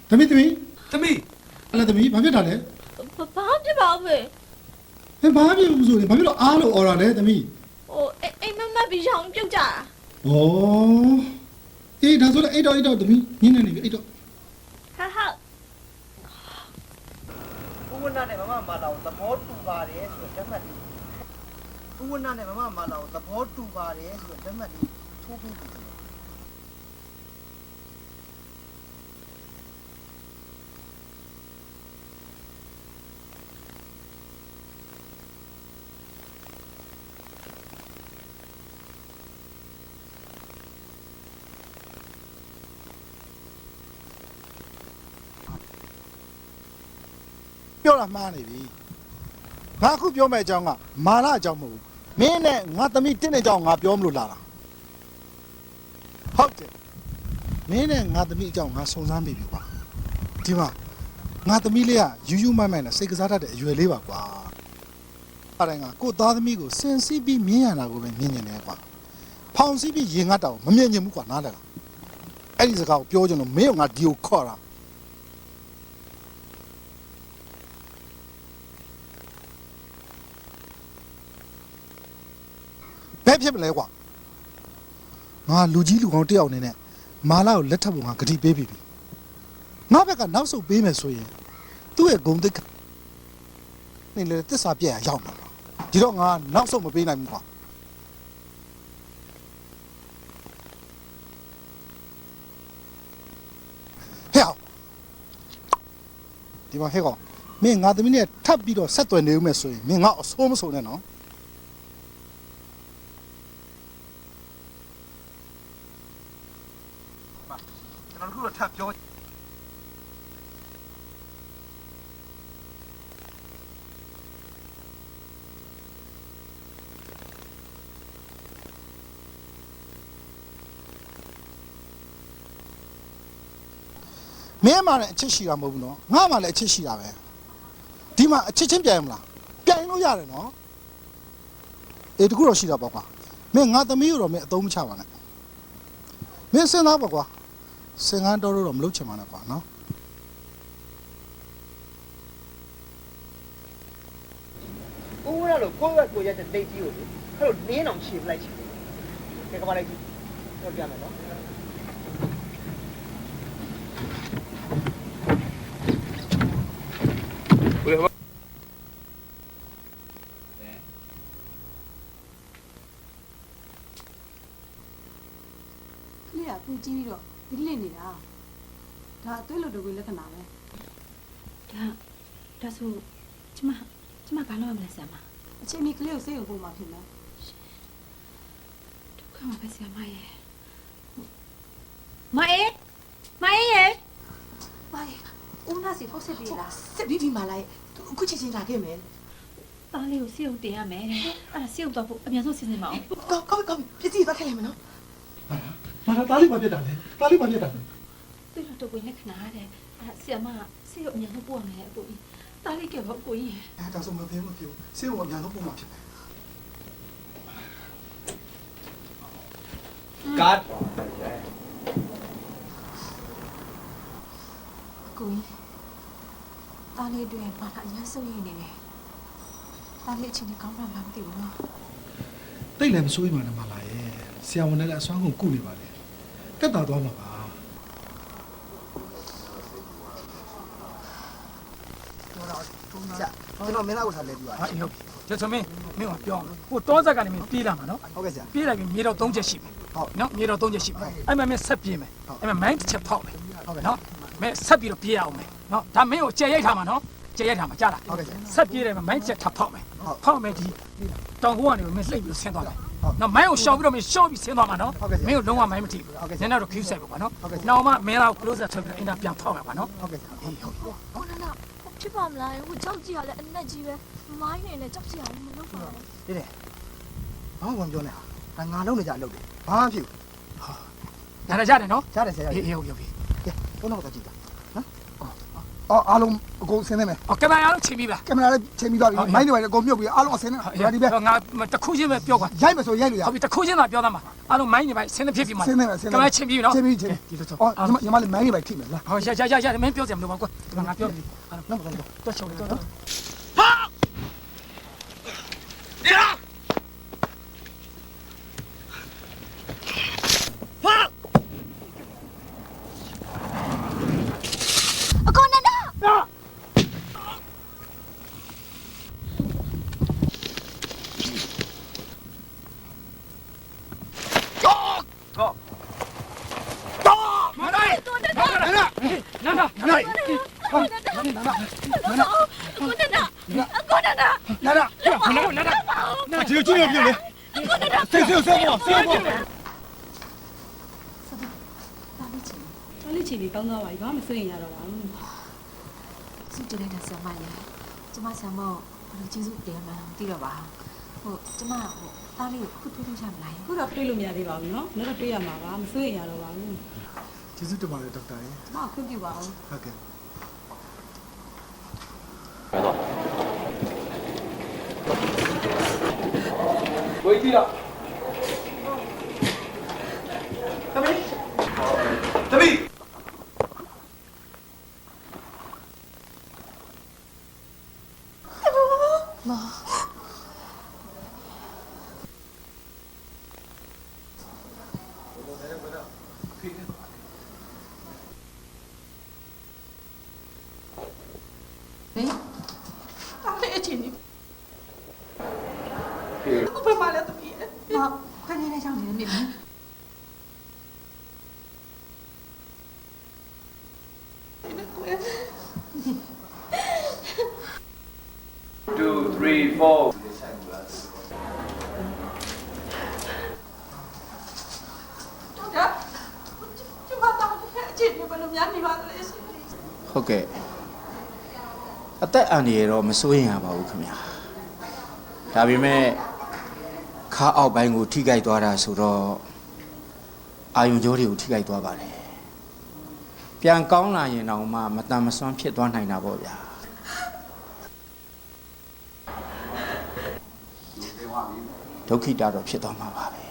သမီးအဲ့လေသမီးဘာဖြစ်တာလဲ ဘာဖြစ်ပါ့ဖေ ဟဲ့ဘာဖြစ်ဘူးဆိုရင်ဘာဖြစ်လို့အားလို့អော်တာလဲသမီး ဟိုအိမ်မက်ပြီးရောင်ပြုတ်ကြတာ ဩအေးဒါဆိုလည်းအိတ်တော့သမီးညနေနေပြီအိတ်တော့ ဟာဟာ ဦးဝနာနဲ့မမမာလာကိုသဘောတူပါတယ်ဆိုတော့ဓမ္မလေးဦးဝနာနဲ့မမမာလာကိုသဘောတူပါတယ်ဆိုတော့ဓမ္မလေးထိုးပြီးပြီပြောတာမှားနေပြီငါအခုပြောမယ့်အကြောင်းကမာနအကြောင်းမဟုတ်ဘူးမင်းနဲ့ငါသမီးတင်းတဲ့အကြောင်းငါပြောမလို့လာတာဟုတ်တယ်မင်းနဲ့ငါသမီးအကြောင်းငါစုံစမ်းပြီကွာဒီမှာငါသမီးလေးကယူယူမိုက်မိုက်နဲ့စိတ်ကစားတတ်တဲ့အရွယ်လေးပါကွာအဲ့ဒါကကို့သားသမီးကိုစင်စီးပြီးမြင်ရတာကိုပဲမြင်နေတယ်ကွာဖောင်စီးပြီးရင်ငတ်တောင်မမြင်ချင်ဘူးကွာနားလည်လားအဲ့ဒီစကားကိုပြောကြလို့မင်းကငါဒီကိုခေါ်တာဘယ်ဖြစ်မလဲကွာငါလူကြီးလူကောင်းတယောက်နေနဲ့မာလာကိုလက်ထပ်ဖို့ငါဂတိပေးပြီငါဘက်ကနောက်ဆုတ်ပေးမယ်ဆိုရင်သူ့ရဲ့ဂုံတိတ်နေလေတစ္ဆာပြည့်ရရောက်မှာဒီတော့ငါနောက်ဆုတ်မပေးနိုင်ဘူးကွာဟဲ့ဒီမှာဟဲ့ကောင်မင်းငါသမီးနဲ့ထပ်ပြီးတော့ဆက်သွယ်နေဦးမယ်ဆိုရင်မင်းငါအဆိုးမဆုံးနဲ့နော်ကျွန်တော်တို့ထပ်ပြောမင်းမှလည်းအချစ်ရှိတာမဟုတ်ဘူးနော်ငါမှလည်းအချစ်ရှိတာပဲဒီမှာအချစ်ချင်းပြန်ရမလားပြန်လို့ရတယ်နော်အေးတကူတော့ရှိတာပေါ့ကွာမင်းငါသမီးကိုတော့မင်းအသုံးမချပါနဲ့မင်းစဉ်းစားပါကွာစင်ကန်းတော်တော့မလုပ်ချင်ပါနဲ့ကွာနော်ဦးဝရလို့ကိုယ့်ဘက်ကိုရက်တဲ့တိတ်ကြီးကိုလေအဲ့လိုနင်းအောင်ခြေပလိုက်ချင်တယ်ကဲကမလိုက်ကြည့်တော့ပြမယ်နော်ကလေးကပူကြည့်ပြီးတော့ဒီလစ်နေတာဒါအသွေးလို့တကွေလက္ခဏာပဲဒါဆိုကျမဘာလုပ်ရမလဲဆရာမအချိန်ကြီးကလေးကိုစိတ်ကိုပို့မှဖြစ်မယ်ဒုက္ခမှာပဲဆရာမရဲ့မအေးဦးနာစီထုတ်စစ်ပြီလားစစ်ပြီးပြီမလားအခုချက်ချင်းလာခဲ့မယ်သားလေးကိုစိတ်ုံတင်ရမယ်တဲ့အဲ့ဒါစိတ်ုံတော့ဖို့အများဆုံးစီစဉ်မအောင်ကောင်းပြည့်စည်သွားခဲ့လိုက်မယ်နော်မာတာလေးပါပြတ်တာလေတာလေးပါပြတ်တာလေ 对了，都归那看哪的，什么，谁有年头过没？不，哪里给我过耶？哎，但是没骗，谁我年头不嘛骗？干。过耶，哪里对把他人收耶呢？哪里请你刚刚làm tiểu了？对了，所以嘛，那嘛来耶，谁我那来双红顾虑吧嘞，这打多嘛吧？ကျွန်တော်မင်းသားကိုထားလဲပြီးပါဟာဟုတ်ပြီကျွန်တော်မင်းပြောဟိုတောဆက်ကနေမင်းပြေးလာမှာနော်ဟုတ်ကဲ့ဆရာပြေးလိုက်ပြီးမြေတော်3ချက်ရှိမယ်ဟုတ်နော်မြေတော်3ချက်ရှိမယ်အဲ့မှာမင်းဆက်ပြေးမယ်အဲ့မှာမိုင်းတစ်ချက်ဖောက်မယ်ဟုတ်ကဲ့နော်မင်းဆက်ပြီးတော့ပြေးအောင်မယ်နော်ဒါမင်းကိုကြဲရိုက်ထားမှာနော်ကြဲရိုက်ထားမှာကြားလားဟုတ်ကဲ့ဆက်ပြေးတယ်မှာမိုင်းတစ်ချက်ထပ်ဖောက်မယ်ဖောက်မယ်ဒီတောင်ကုန်းကနေမင်းလှိပ်ပြီးဆင်းသွားမယ်နော်မိုင်းကိုရှော့ပြီးတော့မင်းရှော့ပြီးဆင်းသွားမှာနော်မင်းကိုလုံးဝမိုင်းမထိဘူးနည်းနည်းတော့ခူးဆက်ပါနော်နောက်မှမင်းသားကို close ဆက်ပြီးတော့အင်တာပြန်ဖောက်ရပါနော်ဟုတ်ကဲ့ဟုတ်ဖြစ်ပါမလားဟိုကြောက်ကြည့်ရလဲအနက်ကြီးပဲမိုင်းနေနဲ့ကြောက်ကြည့်ရမလုပ်ပါဘူးဒီတယ်ဘာမှမပြောနဲ့ဟာငါလုံးနေကြလုပ်တယ်ဘာမှဖြစ်ဟာ ရတယ်နော်ရတယ်ဆရာအေးဟုတ်ပြီကဲဘုန်းတော်ကကြည့်တာနော် အားလုံးအကုန်ဆင်းနေမယ် ကင်မရာတော့ချိန်ပြီးပါ ကင်မရာလည်းချိန်ပြီးသွားပြီမိုင်းတွေပဲအကုန်မြုပ်ပြီးအားလုံးအဆင်းနေဒါဒီပဲ ငါတခုချင်းပဲပြောကွာ ရိုက်မယ်ဆိုရိုက်လို့ရ ဟုတ်ပြီတခုချင်းသာပြောသားမှာအားလုံးမိုင်းနေပါဆင်းနေဖြစ်ပြီမှာကင်မရာချိန်ပြီးနော် ချိန်ပြီးဒီလိုဆိုအော်ညီမလေးမိုင်းတွေပဲထိမယ်လား ဟောရမင်းပြောစရာမလိုပါကွာငါပြောပြီအားလုံးတော့ချုံတော့ဟာအကောနန္ဒာ လေးချီလေးတောင်းသွားပါပြီဘာမှမစိုးရင်ရတော့ပါဘူး စုတင်လိုက်တာဆရာမရကျမဆရာမဘယ်လိုကျေးဇူးတင်မှန်းသိတော့ပါကျမသားလေးကိုခုတွေ့လို့ရမလား ခုတော့တွေ့လို့မရသေးပါဘူးเนาะနောက်တော့တွေ့ရမှာပါမစိုးရင်ရတော့ပါဘူး ကျေးဇူးတင်ပါတယ်ဒေါက်တာရေ ကျမခွင့်ပြုပါဦး ဟုတ်ကဲ့ ကိုကြီးတော့သမီး တားလေးအချင်းကြီးဘယ်မှာလဲသမီး ခွင့်နေကြောင်းနေနေမယ် 2, 3, 4. ကျမတားလေးအချင်းကြီးဘယ်လိုများနေပါသလဲရှင် ဟုတ်ကဲ့အသက်အန္တရာယ်တော့မစိုးရင်ရပါဘူးခင်ဗျာဒါပေမဲ့ခါအောက်ပိုင်းကိုထိခိုက်သွားတာဆိုတော့အာယုံကြောတွေကိုထိခိုက်သွားပါတယ်ပြန်ကောင်းလာရင်တော့မှမတန်မဆွမ်းဖြစ်သွားနိုင်တာပေါ့ဗျာဒုက္ခိတတော့ဖြစ်သွားမှာပါပဲ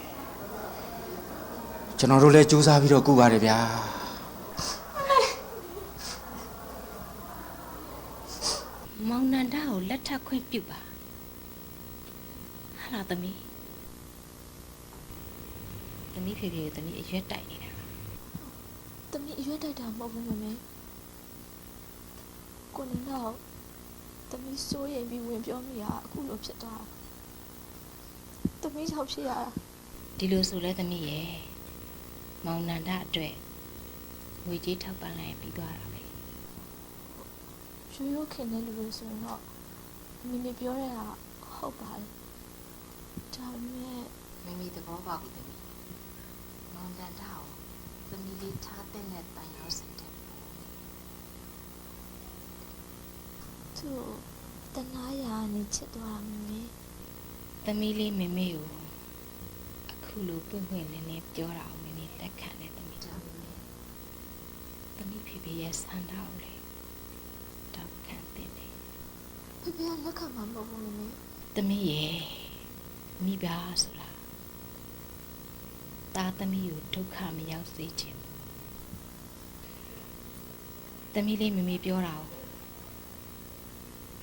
ကျွန်တော်တို့လည်းစူးစမ်းပြီးတော့ကုပါတယ်ဗျာ မောင်နန္ဒာကိုလက်ထပ်ခွင့်ပြုပါဟာလာသမီးဖေဖေသမီးအရွက်တိုက်နေတာ သမီးအရွက်တိုက်တာမဟုတ်ဘူးမမေကိုနန္ဒာကိုသမီးစိုးရိမ်ပြီးဝင်ပြောမိတာအခုလိုဖြစ်သွားတာသမီးကြောင့်ဖြစ်ရတာ ဒီလိုဆိုလဲသမီးရဲ့မောင်နန္ဒာအတွက်ငွေကြေးထောက်ပံ့လိုက်ပြီးသွားတာပဲ ရိုးရိုးခင်တဲ့လူတွေဆိုရင်တော့မိမိပြောရတာဟုတ်ပါတယ်ဒါပေမဲ့ မိသဘောပေါက်ပြီသမီးမောင်နန္ဒာကိုသမီးလေးထားတဲ့နဲ့တန်ရောစိတ်တယ် သူတနာရာနေချစ်သွားမမေ သမီးလေးမေကိုအခုလိုပွင့်ပွင့်လင်းလင်းပြောတာအောင်မေလက်ခံတယ်သမီးကြောင့်သမီးဖေဖေရဲ့စံတောက်လေးတောက်ခံတဲ့တယ် ဖေဖေကလက်ခံမှာမဟုတ်ဘူးမမေ သမီးရဲ့မိဘဆိုတာတာသမီးကိုဒုက္ခမရောက်စေချင်ဘူးသမီးလေးမေပြောတာကို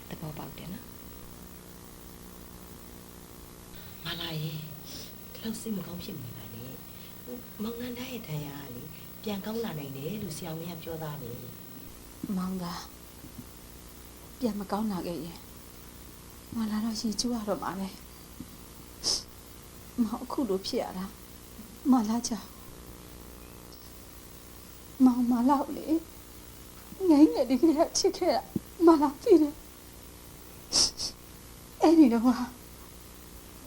သဘောပေါက်တယ်နော် မလာရဲ့ဒီလောက်စိတ်မကောင်းဖြစ်နေပါနဲ့မောင်နန္ဒာရဲ့ထံရကလေပြန်ကောင်းလာနိုင်တယ်လို့ဆရာမင်းကပြောသားတယ် မောင်သာပြန်မကောင်းလာခဲ့ရင်မလာတော့ရှင်ကျူရတော့မှာပဲမောင်အခုလိုဖြစ်ရတာမလာကြမောင်မလောက်လေငိမ့်နေဒီကလေးချစ်ခဲ့တာမလာပြီလေအဲ့ဒီတော့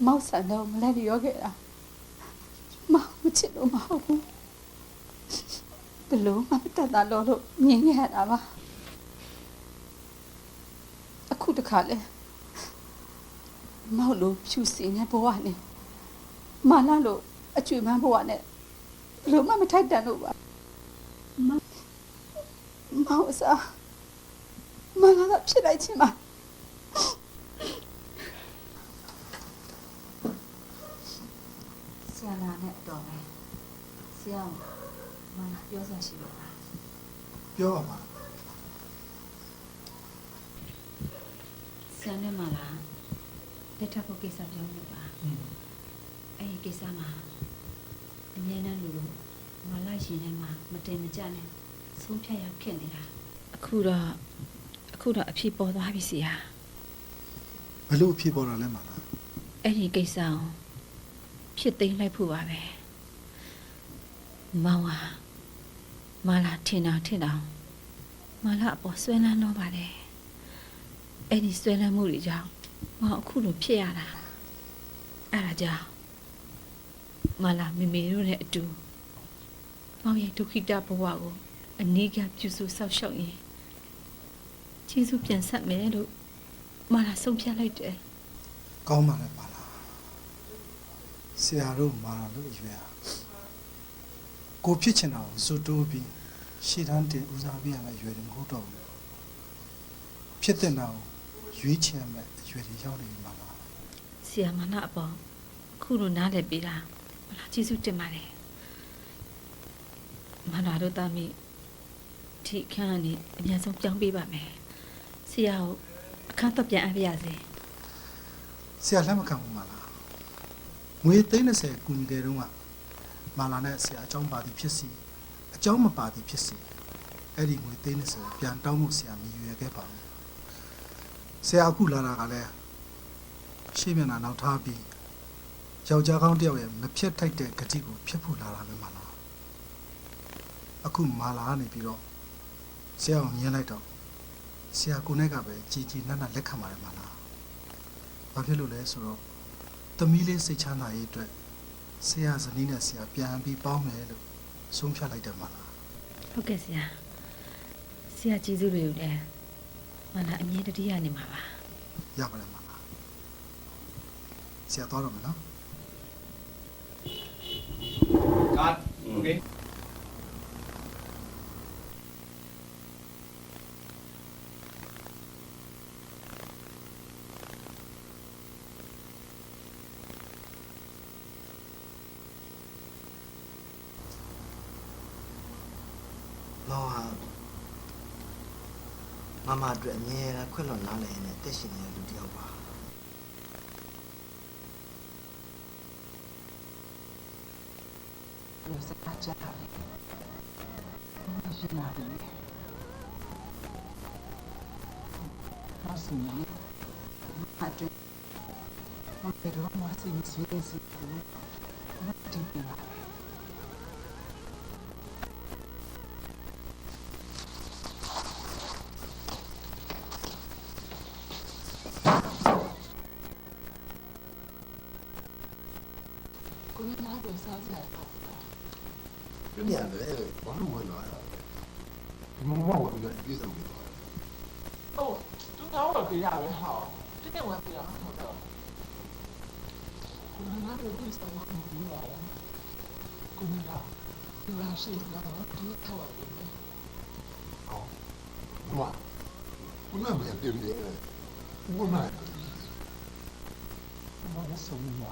မောက်ဆန်တော့မလဲရောခဲ့တာမောင်မချစ်လို့မဟုတ်ဘူးဘလို့မတတ်တာလို့မြင်ရတာပါအခုတခါလဲမောက်လို့ဖြူစင်တဲ့ဘဝနဲ့မလာလို့အကျွေးမန်းဘဝနဲ့ဘလို့မထိုက်တန်လို့ပါမောက်စား မလာကဖြစ်လိုက်ချင်းပါဆရာလာနဲ့အတော်ပဲဆရာမလာပြောစရာရှိလို့လား ပြောပါပါ ဆရာနဲ့မလာလက်ထပ်ဖို့ကိစ္စပြောလို့ပါအဲ့ဒီကိစ္စမှာအမြဲတမ်းလို့မလာရှင်ထဲမှာမတင်မကြနဲ့ဆုံးဖြတ်ရဖြစ်နေတာအခုတော့အဖြစ်ပေါ်သွားပြီဆရာ ဘယ်လိုအဖြစ်ပေါ်တာလဲမလား အဲ့ဒီကိစ္စကိုဖြစ်သိမ်းလိုက်ဖို့ပါပဲမောင်ဟာမလာထင်တာမလာအပေါ်ဆွဲလန်းတော့ပါတယ်အဲ့ဒီဆွဲလန်းမှုတွေကြောင့်မောင်အခုလိုဖြစ်ရတာအဲ့ဒါကြောင့်မလာမေမေတို့နဲ့အတူမောင်ရဲ့ဒုက္ခိတဘဝကိုအနည်းကပြုစုဆောက်ရှောက်ရင်ကျေးဇူးပြန်ဆက်မယ်လို့မလာဆုံးဖြတ်လိုက်တယ် ကောင်းပါလေပါလားဆရာတို့မာလာလို့ရွေးရကိုဖြစ်ချင်တာကိုစွတ်တိုးပြီးရှေ့တန်းတင်ဦးစားပေးရမယ်ရွေးတယ်မဟုတ်တော့ဘူးဖြစ်တဲ့တာကိုရွေးချယ်မယ်ရွေးတယ်ရောက်နေမှာပါ ဆရာမနာအပေါ်ခုလိုနားလည်ပေးတာမလားကျေးဇူးတင်ပါတယ်မနာတို့သားမိဒီခန်းကနေအများဆုံးပြောင်းပေးပါမယ်ဆရာကိုအခန်းတော့ပြန်အပ်ပါရစေ ဆရာလက်မခံဘူးမလားငွေ30ကူညီတယ်တော့ကမာလာနဲ့ဆရာအကြောင်းပါသည်ဖြစ်စီအကြောင်းမပါသည်ဖြစ်စီအဲ့ဒီငွေ30ပြန်တောင်းဖို့ဆရာမြည်ရွယ်ခဲ့ပါဘူးဆရာအခုလာတာကလည်းရှေ့မျက်နှာနောက်ထားပြီးယောက်ျားကောင်းတယောက်ရဲ့မဖြစ်ထိုက်တဲ့ဂတိကိုဖြစ်ဖို့လာတာပဲမလားအခုမာလာကနေပြီးတော့ဆရာကိုမြင်လိုက်တော့ဆရာကိုနဲ့ကပဲကြည်ကြည်နက်နက်လက်ခံပါတယ်မလားဘာဖြစ်လို့လဲဆိုတော့သမီးလေးစိတ်ချမ်းသာရေးအတွက်ဆရာဇနီးနဲ့ဆရာပြန်ပြီးပေါင်းမယ်လို့ဆုံးဖြတ်လိုက်တယ်မလား ဟုတ်ကဲ့ဆရာကျေးဇူးတွေကိုလည်းမနာအမြဲတည်းရနေမှာပါ ရပါတယ်မလားဆရာသွားတော့မယ်နော် Cut. Okay. မောင်ဟာမမအတွက်အမြဲတမ်းခွင့်လွှတ်နားလည်နေတက်ရှင်နေတဲ့လူတစ်ယောက်ပါစကားကြားတယ်။မရှိနာတယ်။ဟာစနေအတူမပြေတော့မစင်စီစီဘူး။မတင်ပြပါ这年代网络那样，你们网络的比什么多？哦，中间我比较好，这边我比较好的。我那个对象我很无聊呀，姑娘，有啥事情让我直接看我的。哦，哇，我那边对不对？我那个，我手嘛。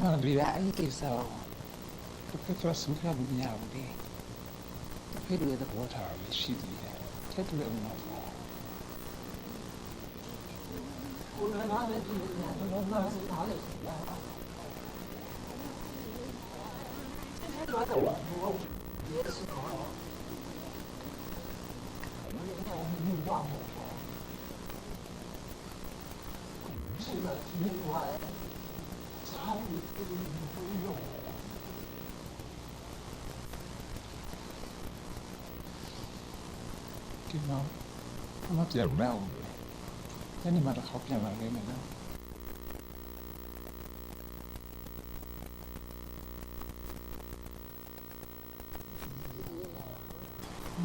那里边一个时候，这个做手术不一样的，这个的波长没细的，这个嘛。我那哪里去？我那是哪里去呀？今天拿走了，我也是好。我忘了。是的，另外。参与不用。ဒီမှာအမပြောင်းမအောင်အဲ့ဒီမှာတော့ခေါက်ပြန်လာနေမယ်နော်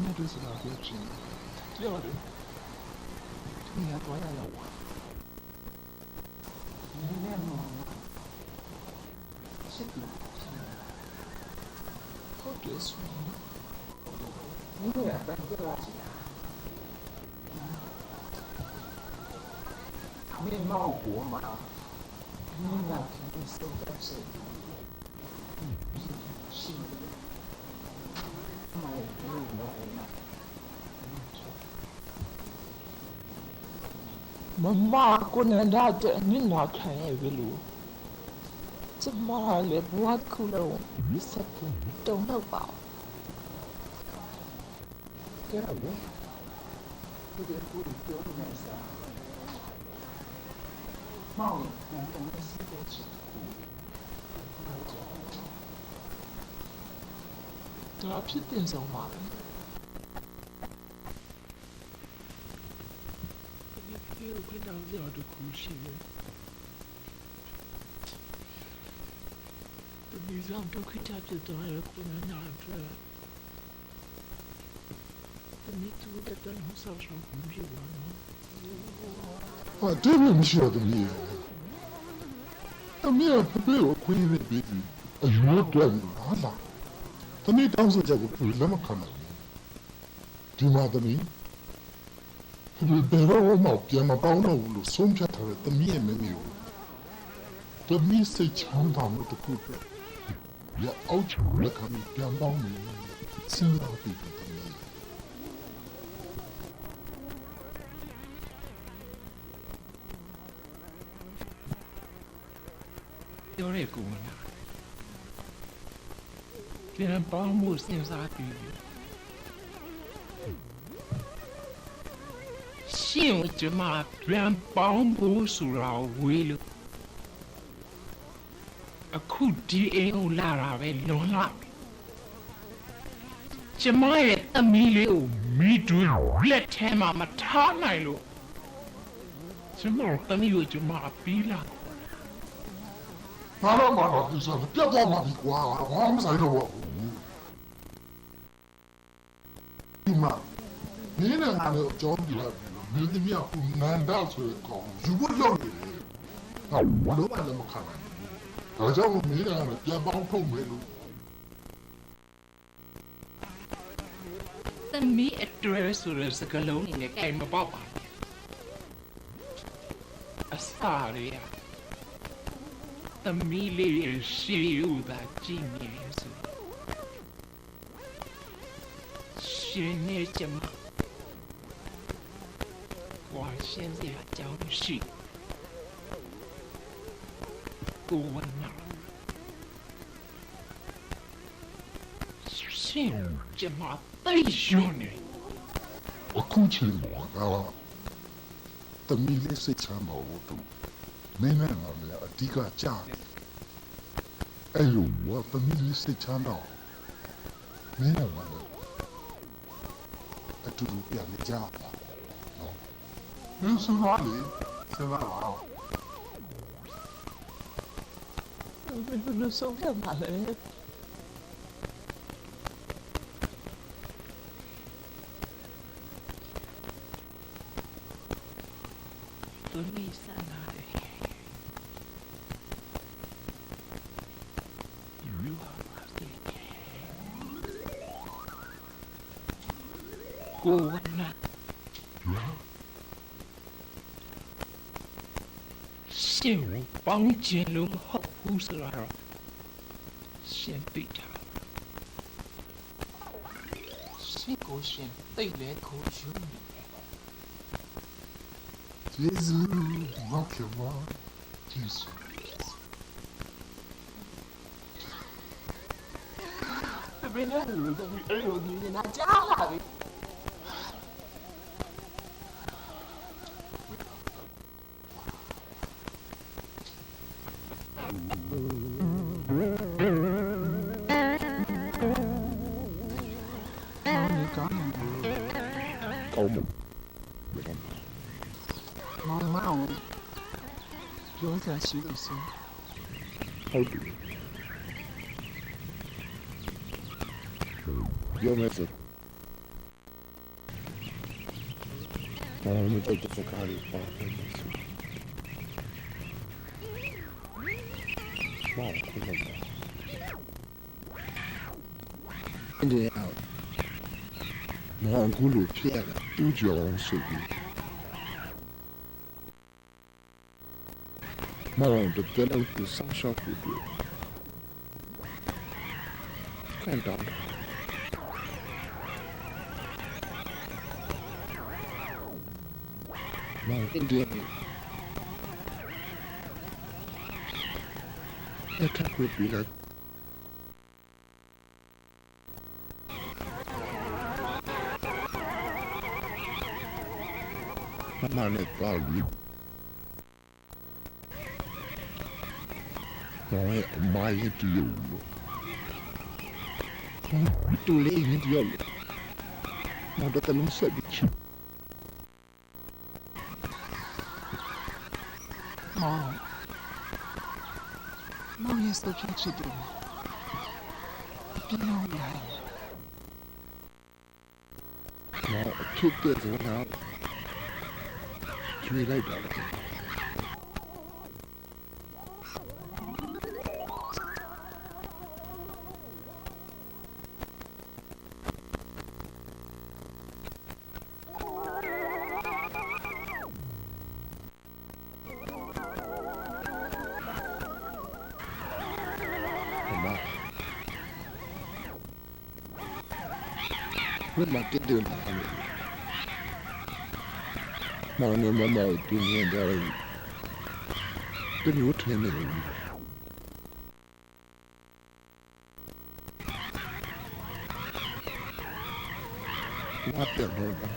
你这是哪个亲？要的，你还多要我？你那么是的，好结束。你这样办多少钱？面貌活嘛，你那肯定收的是，是。妈妈，过年大的你哪看也不路，怎么了？我哭了，你啥不懂了吧？对了，不得不丢那啥，妈，我懂得是多吃。ဒါဖြစ်တင်ဆောင်ပါပဲဒီလိုခွင့်တောင်းကြတော့ခုရှိတယ်ဒီဆောင်တော့ခွင့်ချပြတော့ရခုနနာတော့ဒီတူတဲ့တန်းဟောဆောင်ဆောင်ပြီးတော့နော်啊，这个没晓得你，没有不被我亏的别的，哎呦，断了啦！他你当时这个不那么看了，对吗？的你，别让我毛病嘛，把我那屋里送下他了，他你也没有，他你谁抢他们的股票，也熬出来看你别帮你，现在比不得你。ပြောရဲကူနာပြန်ပေါင်းမှုစဉ်းစားပြီးရှင်ကျမပြန်ပေါင်းဖို့ဆိုတာဝေးလို့အခုဒီအိမ်ကိုလာတာပဲလွန်လာပြီကျမရဲ့သမီးလေးကိုမိတွင်းလက်ထဲမှာမထားနိုင်လို့ကျမသမီးကိုကျမပြီးလာ哪了嘛了，你说别抓嘛的瓜，我们谁都我。你妈，你那俺的讲的了，没得面糊，难打出来搞，如果要你，那我老板怎么看呢？好像我没那俺的别帮碰没路。သမီးအတွဲဆိုတဲ့စကားလုံးနဲ့ကြိုင်မပေါက်ပါအစားရရသမီးလေးရဲ့ရှိဥသာကြည့်နေဆိုရှင်နေကြမှာကွာရှင်စရာကြောင်းရှိကိုဝနာရှင်ကြမှာတိတ်ရွံ့နေအခုချိန်မှာတမီလေးစိတ်ချမ်းသာဖို့တူမင်းနဲ့ငါလည်းအဓိကကြားတယ်အဲ့လိုဘာတမီလေးစိတ်ချမ်းသာမင်းနဲ့ငါလည်းအတူတူပြန်ကြပါနော်မင်းစကားလေးစကားပါဘယ်လိုဆုံးဖြတ်ပါလဲသူမိစားလာတယ်ကိုဝနာရှင်ကိုပေါင်းကျင်လို့မဟုတ်ဘူးဆိုတော့ရှင်သိတာရှင်ကိုရှင်သိလဲကိုယူနေJésus, manque-moi, Jésus. Bene, io mi viene a giallare. မရှိလို့ဆိုဟုတ်တယ်ပြောမယ်ဆိုဘာမှမတက်တဲ့ကားလေးပါဘာလို့လဲအဲ့ဒါမောင်ကူလို့ဖြစ်ရတာတူးကြောင်ဆိုပြီးမောင်တို့တဲ့လို့ဆောင်းရှော့ပြီးကန်တော့မောင်တင်တယ်အဲ့ဒါကိုပြီးလာမနဲ့ပါလို့ဘာလဲတူလို့တူလေးနေတယ်မတော်တယ်မဆက်ချင်မောင်ရဲ့စတဲ့ချစ်တယ်ပြန်လာမောင်ချစ်တဲ့ကောင်ကျွေးလိုက်တာလေဘယ်မှာတက်တယ်မောင်နဲ့မမောင်တူနေတယ်တူထနေတယ်what the hell